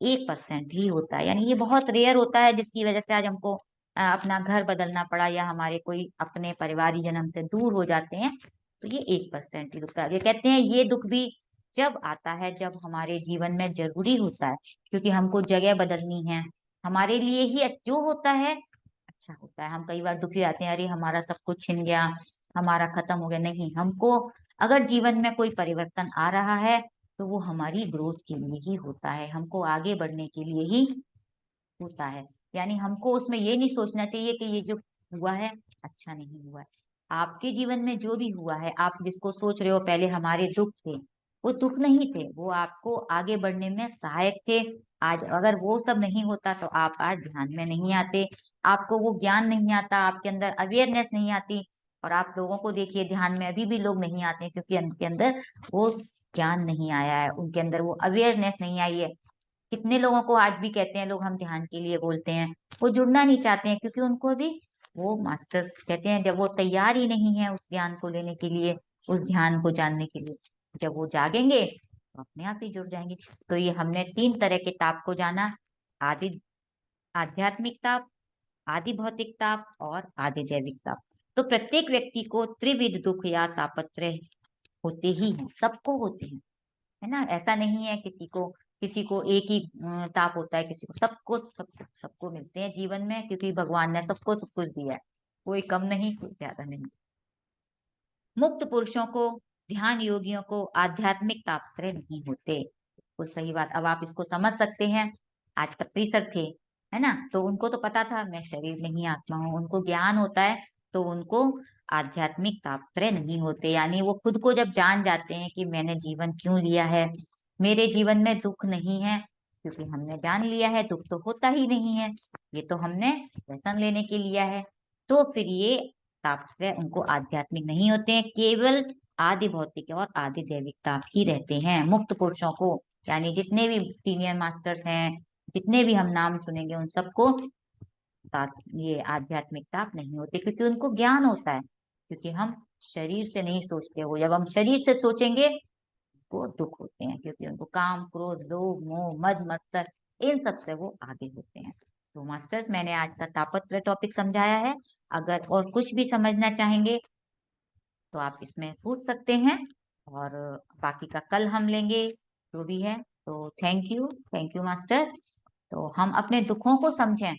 1% ही होता है। यानी ये बहुत रेयर होता है, जिसकी वजह से आज हमको अपना घर बदलना पड़ा या हमारे कोई अपने परिवारजन हमसे दूर हो जाते हैं, तो ये 1% ही दुख है। ये कहते हैं ये दुख भी जब आता है जब हमारे जीवन में जरूरी होता है, क्योंकि हमको जगह बदलनी है, हमारे लिए ही जो होता है अच्छा होता है। हम कई बार दुखी आते हैं, अरे हमारा सब कुछ छिन गया, हमारा खत्म हो गया। नहीं, हमको अगर जीवन में कोई परिवर्तन आ रहा है तो वो हमारी ग्रोथ के लिए ही होता है, हमको आगे बढ़ने के लिए ही होता है। यानी हमको उसमें ये नहीं सोचना चाहिए कि ये जो हुआ है अच्छा नहीं हुआ है। आपके जीवन में जो भी हुआ है, आप जिसको सोच रहे हो पहले हमारे दुख थे, वो दुख नहीं थे, वो आपको आगे बढ़ने में सहायक थे। आज अगर वो सब नहीं होता तो आप आज ध्यान में नहीं आते, आपको वो ज्ञान नहीं आता, आपके अंदर अवेयरनेस नहीं आती। और आप लोगों को देखिए, ध्यान में अभी भी लोग नहीं आते हैं, क्योंकि उनके अंदर वो ज्ञान नहीं आया है, उनके अंदर वो अवेयरनेस नहीं आई है। कितने लोगों को आज भी कहते हैं लोग हम ध्यान के लिए बोलते हैं, वो जुड़ना नहीं चाहते हैं, क्योंकि उनको भी वो मास्टर्स कहते हैं, जब वो तैयार ही नहीं है उस ज्ञान को लेने के लिए, उस ध्यान को जानने के लिए, जब वो जागेंगे तो अपने आप ही जुड़ जाएंगे। तो ये हमने 3 तरह के ताप को जाना, आदि आध्यात्मिक ताप, आदि भौतिक ताप और आदि जैविक ताप। तो प्रत्येक व्यक्ति को त्रिविध दुख या तापत्रय होते ही हैं, सबको होते हैं, है ना। ऐसा नहीं है किसी को एक ही ताप होता है, किसी को, सबको मिलते हैं जीवन में, क्योंकि भगवान ने सबको सब कुछ दिया है, कोई कम नहीं कोई ज्यादा नहीं। मुक्त पुरुषों को, ध्यान योगियों को आध्यात्मिक तापत्रय नहीं होते। बिल्कुल सही बात। अब आप इसको समझ सकते हैं। आज पत्री सर थे, है ना, तो उनको तो पता था मैं शरीर नहीं आत्मा हूँ, उनको ज्ञान होता है, तो उनको आध्यात्मिक तापत्रय नहीं होते। यानी वो खुद को जब जान जाते हैं कि मैंने जीवन क्यों लिया है, मेरे जीवन में दुख नहीं है, क्योंकि हमने जान लिया है दुख तो होता ही नहीं है, ये तो हमने व्यसन लेने के लिया है। तो फिर ये तापत्रय उनको आध्यात्मिक नहीं होते हैं, केवल आदि भौतिक और आदि दैविक ताप ही रहते हैं मुक्त पुरुषों को। यानी जितने भी सीनियर मास्टर्स हैं, जितने भी हम नाम सुनेंगे, उन सबको ये आध्यात्मिक ताप नहीं होते, क्योंकि उनको ज्ञान होता है। क्योंकि हम शरीर से नहीं सोचते, वो जब हम शरीर से सोचेंगे वो दुख होते हैं, क्योंकि उनको काम, क्रोध, लोभ, मोह, मद, मत्सर, इन सब से वो आगे होते हैं। तो मास्टर्स, मैंने आज का तापत्र टॉपिक समझाया है। अगर और कुछ भी समझना चाहेंगे तो आप इसमें पूछ सकते हैं, और बाकी का कल हम लेंगे जो भी है। तो थैंक यू मास्टर। तो हम अपने दुखों को समझें,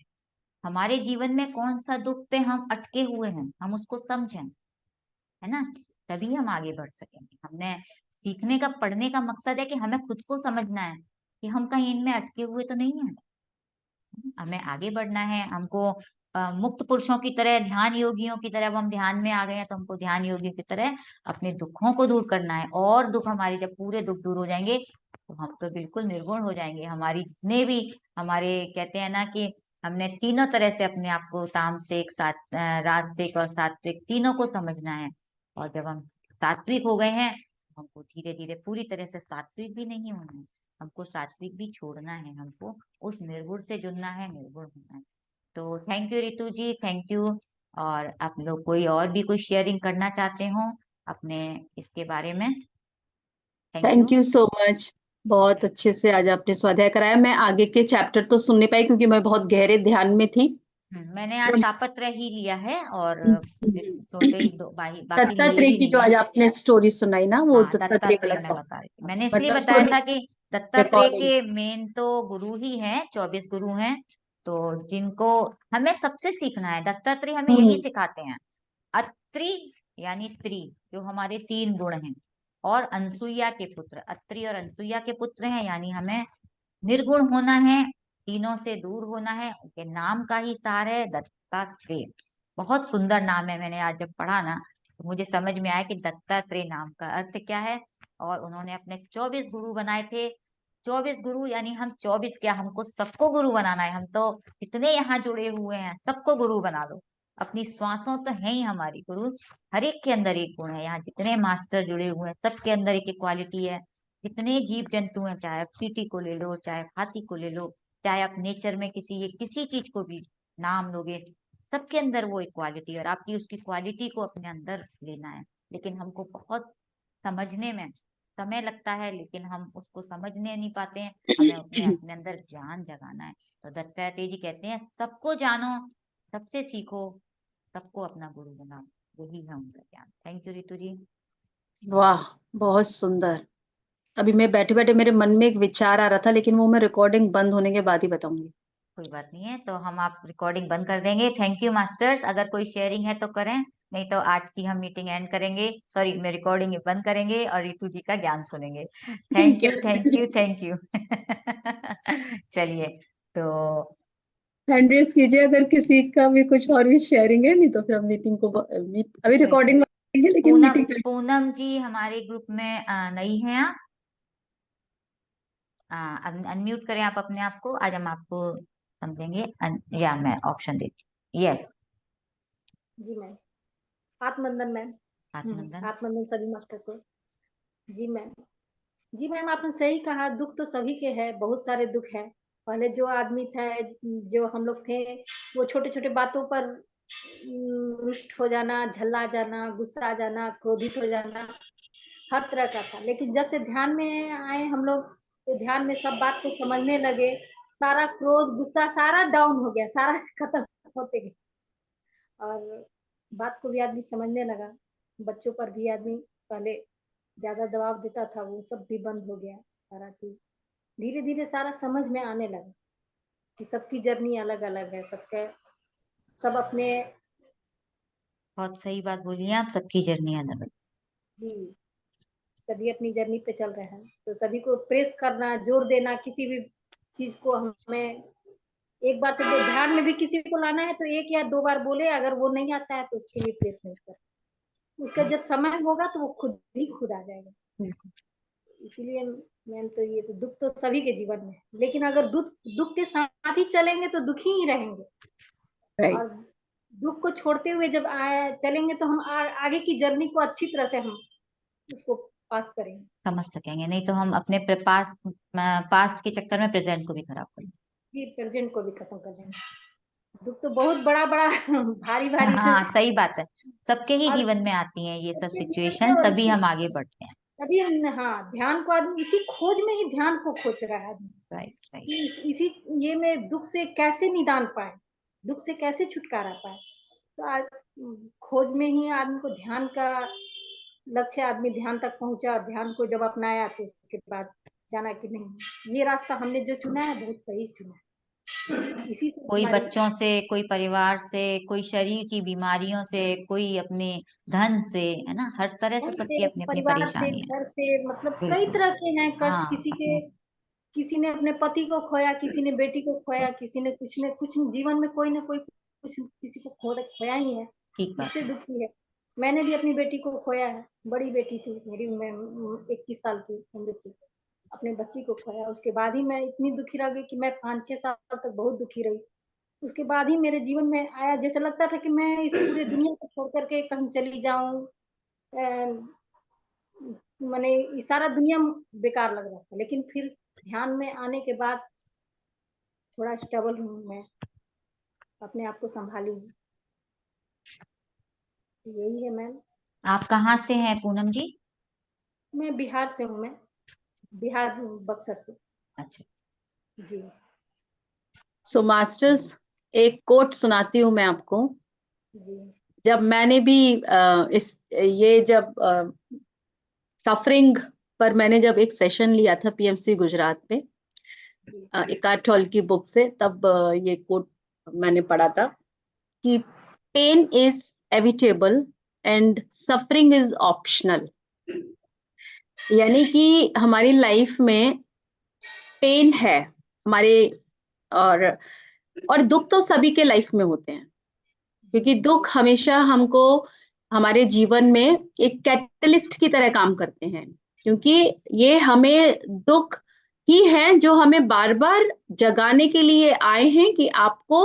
हमारे जीवन में कौन सा दुख पे हम अटके हुए हैं, हम उसको समझें, है ना, तभी हम आगे बढ़ सकेंगे। हमने सीखने का, पढ़ने का मकसद है कि हमें खुद को समझना है कि हम कहीं इनमें अटके हुए तो नहीं है, हमें आगे बढ़ना है। हमको मुक्त पुरुषों की तरह, ध्यान योगियों की तरह, अब हम ध्यान में आ गए हैं तो हमको ध्यान योगियों की तरह अपने दुखों को दूर करना है। और दुख हमारे, जब पूरे दुख दूर हो जाएंगे तो हम तो बिल्कुल निर्गुण हो जाएंगे। हमारी जितने भी हमारे, कहते हैं ना कि हमने तीनों तरह से अपने आप को, तामसिक, राजसिक और सात्विक, तीनों को समझना है। और जब हम सात्विक हो गए हैं, हमको धीरे धीरे पूरी तरह से सात्विक भी नहीं होना है, हमको सात्विक भी छोड़ना है, हमको उस निर्गुण से जुड़ना है, निर्गुण होना है। तो thank you Ritu ji, thank you. और आप लोग कोई और भी कोई शेयरिंग करना चाहते हो अपने इसके बारे में? Thank thank you. You so much. बहुत अच्छे से आज आपने स्वाध्याय कराया। मैं आगे के चैप्टर तो सुन नहीं पाई क्योंकि मैं बहुत गहरे ध्यान में थी। मैंने आज तापत्र ही लिया है, और फिर छोटे ही बाकी लिए दत्तात्रेय ही की नहीं जो है। आज आपने स्टोरी सुनाई ना, वो हाँ, दत्तात्रेय वाला दत्तात्रेय मैं था। बता रही थी, मैंने इसलिए मतलब बताया उसको था कि दत्तात्रेय रिकॉर्डिंग। के मेन तो गुरु ही हैं, 24 गुरु हैं, तो जिनको हमें सबसे सीखना है, दत्तात्रेय हमें यही सिखाते हैं। अत्रि यानी त्रि, जो हमारे 3 गुण हैं, और अनसुईया के पुत्र, अत्रि और अनसुईया के पुत्र हैं, यानी हमें निर्गुण होना है, तीनों से दूर होना है। उनके नाम का ही सार है दत्तात्रेय। बहुत सुंदर नाम है। मैंने आज जब पढ़ा ना तो मुझे समझ में आया कि दत्तात्रेय नाम का अर्थ क्या है। और उन्होंने अपने 24 गुरु बनाए थे। 24 गुरु यानी हम 24 क्या, हमको सबको गुरु बनाना है। हम तो इतने यहाँ जुड़े हुए हैं, सबको गुरु बना लो। अपनी श्वासों तो है ही हमारी गुरु। हर एक के अंदर एक गुण है। यहाँ जितने मास्टर जुड़े हुए हैं सबके अंदर एक एक क्वालिटी है। जितने जीव जंतु हैं, चाहे आप चींटी को ले लो, चाहे हाथी को ले लो, चाहे आप नेचर में किसी चीज को भी नाम लोगे, सबके अंदर वो एक क्वालिटी है, और आपकी उसकी क्वालिटी को अपने अंदर लेना है। लेकिन हमको बहुत समझने में समय लगता है, लेकिन हम उसको समझने नहीं पाते हैं। हमें अपने अंदर ज्ञान जगाना है। तो दत्तात्रेय जी कहते हैं सबको जानो, सबसे सीखो, सबको अपना गुरु बनाओ। वही है उनका ज्ञान। थैंक यू रितु जी। वाह, बहुत सुंदर। अभी मैं बैठे बैठे मेरे मन में एक विचार आ रहा था, लेकिन वो मैं रिकॉर्डिंग बंद होने के बाद ही बताऊंगी। कोई बात नहीं है, तो हम आप रिकॉर्डिंग बंद कर देंगे। Thank you masters. अगर कोई शेयरिंग है तो करें, नहीं तो आज की हम मीटिंग एंड करेंगे। सॉरी, मैं रिकॉर्डिंग बंद करेंगे और रितु जी का ज्ञान सुनेंगे। Thank you thank you thank you. चलिए, तो हैंड रेज कीजिए अगर किसी का भी कुछ और भी शेयरिंग है, नहीं तो फिर हम मीटिंग को अभी रिकॉर्डिंग करेंगे, लेकिन मीटिंग पूनम जी हमारे ग्रुप में नई हैं आप। अनम्यूट करें आप अपने आप को। आज हम आपको समझेंगे। या मैं ऑप्शन देती हूँ। यस, जी मैम। आत्मनंदन मैम। आत्मनंदन। आत्मनंदन सभी मास्टर को। जी मैम। जी मैम, आपने सही कहा, दुख तो सभी के हैं, बहुत सारे दुख हैं। पहले जो आदमी था, जो हम लोग थे, वो छोटे छोटे बातों पर रुष्ट हो जाना, झल्ला जाना, गुस्सा आ जाना, क्रोधित हो जाना, हर तरह का था। लेकिन जब से ध्यान में आए हम लोग, तो ध्यान में सब बात को समझने लगे, सारा क्रोध गुस्सा सारा डाउन हो गया, सारा खत्म होते गए, और बात को भी आदमी समझने लगा। बच्चों पर भी आदमी पहले ज्यादा दबाव देता था, वो सब भी बंद हो गया। सारा चीज धीरे धीरे सारा समझ में आने लगा कि सबकी जर्नी अलग अलग है, सबके सब अपने। बहुत सही बात बोली है आप, सबकी जर्नी अलग है। जी, सभी अपनी जर्नी पे चल रहे हैं, तो सभी को प्रेस करना, जोर देना, किसी भी चीज को हमें एक बार से दो ध्यान में भी किसी को लाना है तो 1 या 2 बार बोले, अगर वो नहीं आता है तो उसके लिए प्रेस नहीं कर। उसका जब समय होगा तो वो खुद ही खुद आ जाएगा। इसीलिए मैम, तो ये तो दुख तो सभी के जीवन में है, लेकिन अगर दुख दुख के साथ ही चलेंगे तो दुखी ही रहेंगे। और दुख को छोड़ते हुए जब चलेंगे तो हम आगे की जर्नी को अच्छी तरह से हम उसको पास करेंगे, समझ सकेंगे। नहीं तो हम अपने पास्ट के चक्कर में प्रेजेंट को भी खराब करेंगे, फिर प्रेजेंट को भी खत्म कर देंगे। दुख तो बहुत बड़ा बड़ा भारी भारी से। हाँ सही बात है। सबके ही और जीवन में आती हैं ये सब सबके जीवन में, सिचुएशन, और तभी हम आगे बढ़ते हैं। तभी हम, हाँ, ध्यान को आदमी इसी खोज में ही ध्यान को खोज रहा है आदमी। Right right. कि इसी ये में दुख से कैसे निदान पाए, दुख से कैसे छुटकारा पाए। तो आज खोज में ही आदमी को ध्यान का लक्ष्य, आदमी ध्यान तक पहुंचा, और ध्यान को जब अपनाया तो उसके बाद जाना कि नहीं, ये रास्ता हमने जो चुना है बहुत सही चुना है। इसी से कोई हमारी, बच्चों से, कोई परिवार से, कोई शरीर की बीमारियों से, कोई अपने धन से, है ना, हर तरह से सबकी अपनी अपनी परिवार से, परेशानी है। घर से, मतलब कई बिल्कुल। तरह के हैं कष्ट। हाँ किसी के, अपने, किसी ने अपने पति को खोया, किसी ने बेटी को खोया, किसी ने कुछ जीवन में कोई ना कोई कुछ किसी को खोया ही है, ठीक बात उससे है। दुखी है। मैंने भी अपनी बेटी को खोया है, बड़ी बेटी थी मेरी, मैं 21 साल की उम्र थी, अपने बच्ची को खोया। उसके बाद ही मैं इतनी दुखी रह गई कि मैं 5-6 साल तक बहुत दुखी रही। उसके बाद ही मेरे जीवन में आया, जैसे लगता था कि मैं इस पूरे दुनिया को छोड़ करके कहीं चली जाऊं। मैंने ये सारा दुनिया बेकार लग रहा था, लेकिन फिर ध्यान में आने के बाद थोड़ा स्टेबल हूँ मैं, अपने आप को संभाली हूँ। यही है मैम। आप कहाँ से हैं पूनम जी? मैं बिहार से हूँ, मैं बिहार बक्सर से। अच्छा जी। सो मास्टर्स, एक कोट सुनाती हूँ मैं आपको। जी। जब मैंने भी जब सफरिंग पर मैंने जब एक सेशन लिया था पीएमसी गुजरात में, इकार्ट टोल की बुक से, तब ये कोट मैंने पढ़ा था कि pain is evitable and suffering is optional. यानी कि हमारी लाइफ में पेन है हमारे, और दुख तो सभी के लाइफ में होते हैं, क्योंकि दुख हमेशा हमको हमारे जीवन में एक कैटलिस्ट की तरह काम करते हैं, क्योंकि ये हमें दुख ही है जो हमें बार बार जगाने के लिए आए हैं कि आपको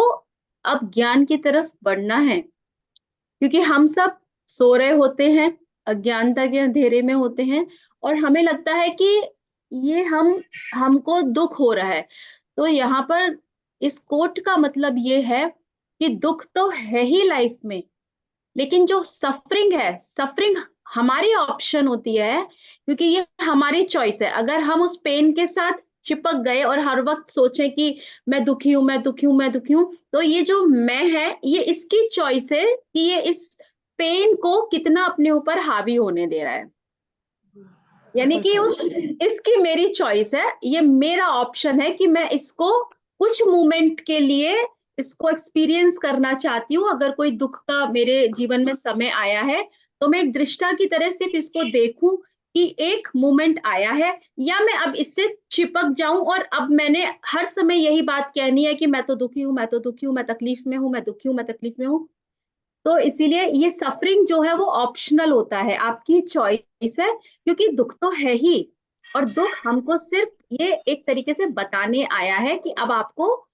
अब ज्ञान की तरफ बढ़ना है। क्योंकि हम सब सो रहे होते हैं, अज्ञानता के अंधेरे में होते हैं, और हमें लगता है कि ये हमको दुख हो रहा है। तो यहाँ पर इस कोट का मतलब ये है कि दुख तो है ही लाइफ में, लेकिन जो सफरिंग है, सफरिंग हमारी ऑप्शन होती है, क्योंकि ये हमारी चॉइस है। अगर हम उस पेन के साथ चिपक गए और हर वक्त सोचें कि मैं दुखी हूं, मैं दुखी हूं, मैं दुखी हूं, तो ये जो मैं है, ये इसकी चॉइस है कि ये इस पेन को कितना अपने ऊपर हावी होने दे रहा है। यानी कि इसकी मेरी चॉइस है, ये मेरा ऑप्शन है कि मैं इसको कुछ मोमेंट के लिए इसको एक्सपीरियंस करना चाहती हूँ। अगर कोई दुख का मेरे जीवन में समय आया है, तो मैं एक दृष्टा की तरह सिर्फ इसको देखूं कि एक मोमेंट आया है, या मैं अब इससे चिपक जाऊं और अब मैंने हर समय यही बात कहनी है कि मैं तो दुखी हूं, मैं तो दुखी हूं, मैं तकलीफ में हूं, मैं दुखी हूं, मैं तकलीफ में हूं। तो इसीलिए ये सफरिंग जो है वो ऑप्शनल होता है, आपकी चॉइस है, क्योंकि दुख तो है ही, और दुख हमको सिर्फ ये एक तरीके से बताने आया है कि अब आपको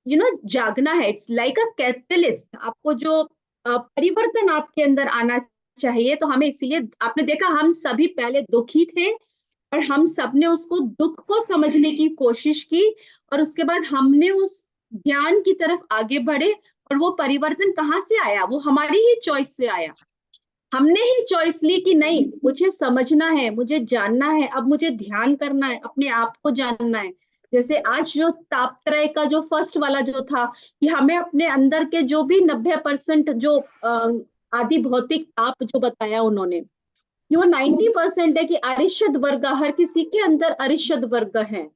जागना है। इट्स लाइक अ कैटलिस्ट, आपको जो परिवर्तन आपके अंदर आना चाहिए। तो हमें इसीलिए, आपने देखा हम सभी पहले दुखी थे, और हम सबने उसको दुख को समझने की कोशिश की, और उसके बाद हमने उस ज्ञान की तरफ आगे बढ़े, और वो परिवर्तन कहाँ से आया? वो हमारी ही चॉइस से आया। हमने ही चॉइस ली कि नहीं, मुझे समझना है, मुझे जानना है, अब मुझे ध्यान करना है, अपने आप को जानना है। जैसे आज जो तापत्रय का जो फर्स्ट वाला जो था, कि हमें अपने अंदर के जो भी 90% जो आदि भौतिक ताप जो बताया उन्होंने, कि वो 90% है कि अरिषद वर्ग, हर किसी के अंदर अरिषद वर्ग है,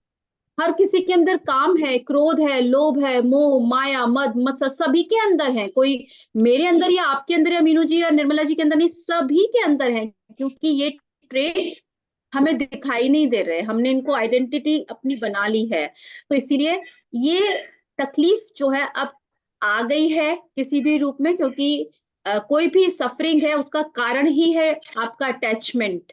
हर किसी के अंदर काम है, क्रोध है, लोभ है, मोह, माया, मद, मत्सर, सभी के अंदर है। कोई मेरे अंदर या आपके अंदर या मीनू जी या निर्मला जी के अंदर नहीं, सभी के अंदर है, क्योंकि ये ट्रेड्स हमें दिखाई नहीं दे रहे, हमने इनको आइडेंटिटी अपनी बना ली है। तो इसीलिए ये तकलीफ जो है अब आ गई है किसी भी रूप में, क्योंकि कोई भी सफरिंग है उसका कारण ही है आपका अटैचमेंट।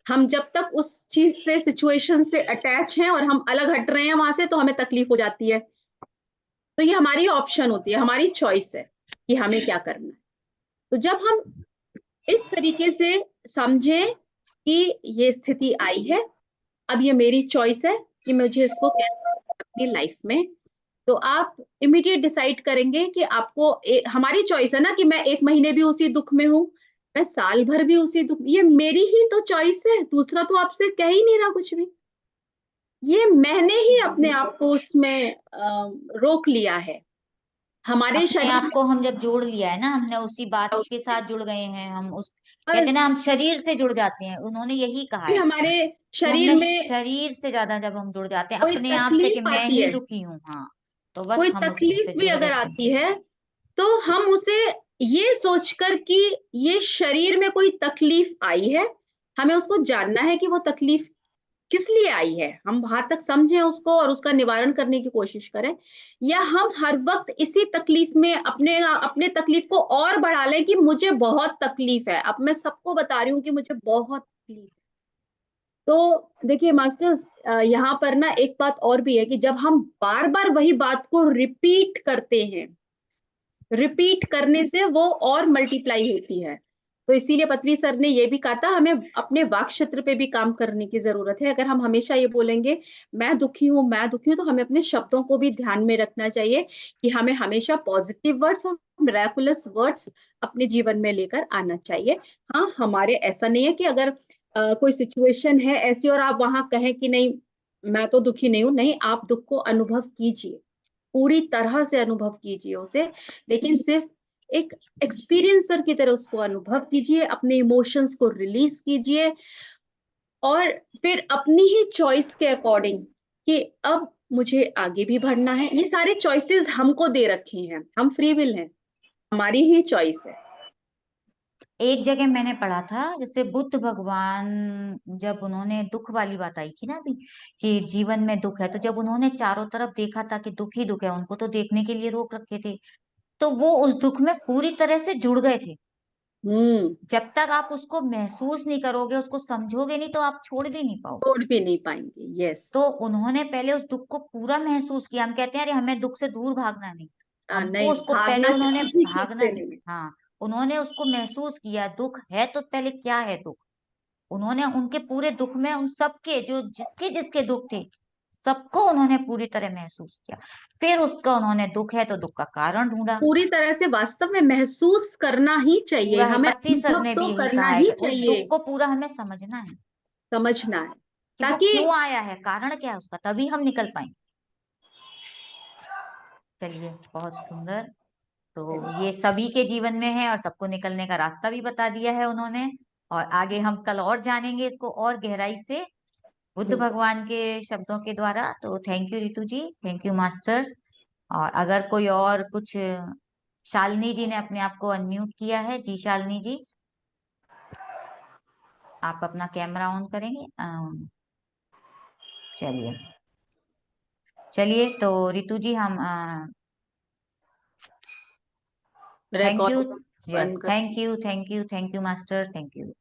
हम जब तक उस चीज से, सिचुएशन से अटैच हैं और हम अलग हट रहे हैं वहां से, तो हमें तकलीफ हो जाती है। तो ये हमारी ऑप्शन होती है, हमारी चॉइस है कि हमें क्या करना है। तो जब हम इस तरीके से समझें कि ये स्थिति आई है, अब ये मेरी चॉइस है कि मुझे इसको कैसे अपनी लाइफ में, तो आप इमीडिएट डिसाइड करेंगे कि आपको हमारी चॉइस है ना, कि मैं 1 महीने भी उसी दुख में हूं, मैं साल भर भी उसी दुख, ये मेरी ही तो चॉइस है, दूसरा तो आपसे कह ही नहीं रहा कुछ भी। ये मैंने ही अपने आप को उसमें रोक लिया है। हमारे अपने शरीर आप को हम जब जोड़ लिया है ना, हमने उसी बात के साथ जुड़ गए हैं, हम उस कहते हैं ना, हम शरीर से जुड़ जाते हैं। उन्होंने यही कहा है हमारे कि शरीर हमने में शरीर से ज्यादा जब हम जुड़ जाते हैं कोई अपने आप से कि तकलीफ मैं आती ही है, दुखी हूँ, हाँ, तो बस कोई हम तकलीफ उससे भी जुड़ अगर जाते आती हैं। है, तो हम उसे ये सोचकर कि ये शरीर में कोई तकलीफ आई है, हमें उसको जानना है कि वो तकलीफ किस लिए आई है, हम वहां तक समझें उसको और उसका निवारण करने की कोशिश करें। या हम हर वक्त इसी तकलीफ में अपने अपने तकलीफ को और बढ़ा लें कि मुझे बहुत तकलीफ है, अब मैं सबको बता रही हूँ कि मुझे बहुत तकलीफ है। तो देखिए मास्टर्स, यहाँ पर ना एक बात और भी है कि जब हम बार बार वही बात को रिपीट करते हैं, रिपीट करने से वो और मल्टीप्लाई होती है। तो इसीलिए पत्री सर ने ये भी कहा था, हमें अपने वाक क्षेत्र पे भी काम करने की जरूरत है। अगर हम हमेशा ये बोलेंगे मैं दुखी हूँ, मैं दुखी हूँ, तो हमें अपने शब्दों को भी ध्यान में रखना चाहिए कि हमें हमेशा पॉजिटिव वर्ड्स और मिरेकुलस वर्ड्स अपने जीवन में लेकर आना चाहिए। हाँ, हमारे ऐसा नहीं है कि अगर कोई सिचुएशन है ऐसी और आप वहां कहें कि नहीं मैं तो दुखी नहीं हूं, नहीं, आप दुख को अनुभव कीजिए, पूरी तरह से अनुभव कीजिए उसे, लेकिन सिर्फ एक एक्सपीरियंसर की तरह उसको अनुभव कीजिए, अपने इमोशंस को रिलीज कीजिए, और फिर अपनी ही चॉइस के अकॉर्डिंग कि अब मुझे आगे भी बढ़ना है। ये सारे चॉइसेस हमको दे रखे हैं, हम फ्री विल हैं, हमारी ही चॉइस है। एक जगह मैंने पढ़ा था, जैसे बुद्ध भगवान जब उन्होंने दुख वाली बात आई थी ना अभी, कि जीवन में दुख है, तो जब उन्होंने चारों तरफ देखा था कि दुख ही दुख है, उनको तो देखने के लिए रोक रखे थे, तो वो उस दुख में पूरी तरह से जुड़ गए थे। हम्म। जब तक आप उसको महसूस नहीं करोगे, उसको समझोगे नहीं, तो आप छोड़ भी नहीं पाओगे। छोड़ भी नहीं पाएंगे, यस। तो उन्होंने पहले उस दुख को पूरा महसूस किया। हम कहते हैं अरे हमें दुख से दूर भागना नहीं, हमको नहीं, उसको पहले भागना उन्होंने किसी भी चीज भागना से नहीं, नहीं। हाँ, उन्होंने उसको महसूस किया। दुख है तो पहले क्या है दुख, उन्होंने उनके पूरे दुख में उन सबके जो जिसके जिसके दुख थे, सबको उन्होंने पूरी तरह महसूस किया। फिर उसका उन्होंने दुख है तो दुख का कारण ढूंढा। पूरी तरह से वास्तव में महसूस करना ही चाहिए, पूरा है, हमें पत्ती सर अनुभव ने भी तो यही करना कहा है ही कि उस चाहिए, दुख को पूरा हमें समझना है समझना है, कि वो ताकि क्यों आया है, कारण क्या है उसका, तभी हम निकल पाएंगे। चलिए, बहुत सुंदर। तो ये सभी के जीवन में है और सबको निकलने का रास्ता भी बता दिया है उन्होंने। और आगे हम कल और जानेंगे इसको और गहराई से बुद्ध भगवान के शब्दों के द्वारा। तो thank you Ritu ji, thank you masters. और अगर कोई और कुछ, शालिनी जी ने अपने आप को अनम्यूट किया है। जी शालिनी जी, आप अपना कैमरा ऑन करेंगे। चलिए, चलिए तो रितु जी हम थैंक यू, रिकॉर्ड यस, बंद कर। Thank you, thank you, thank you master, thank you.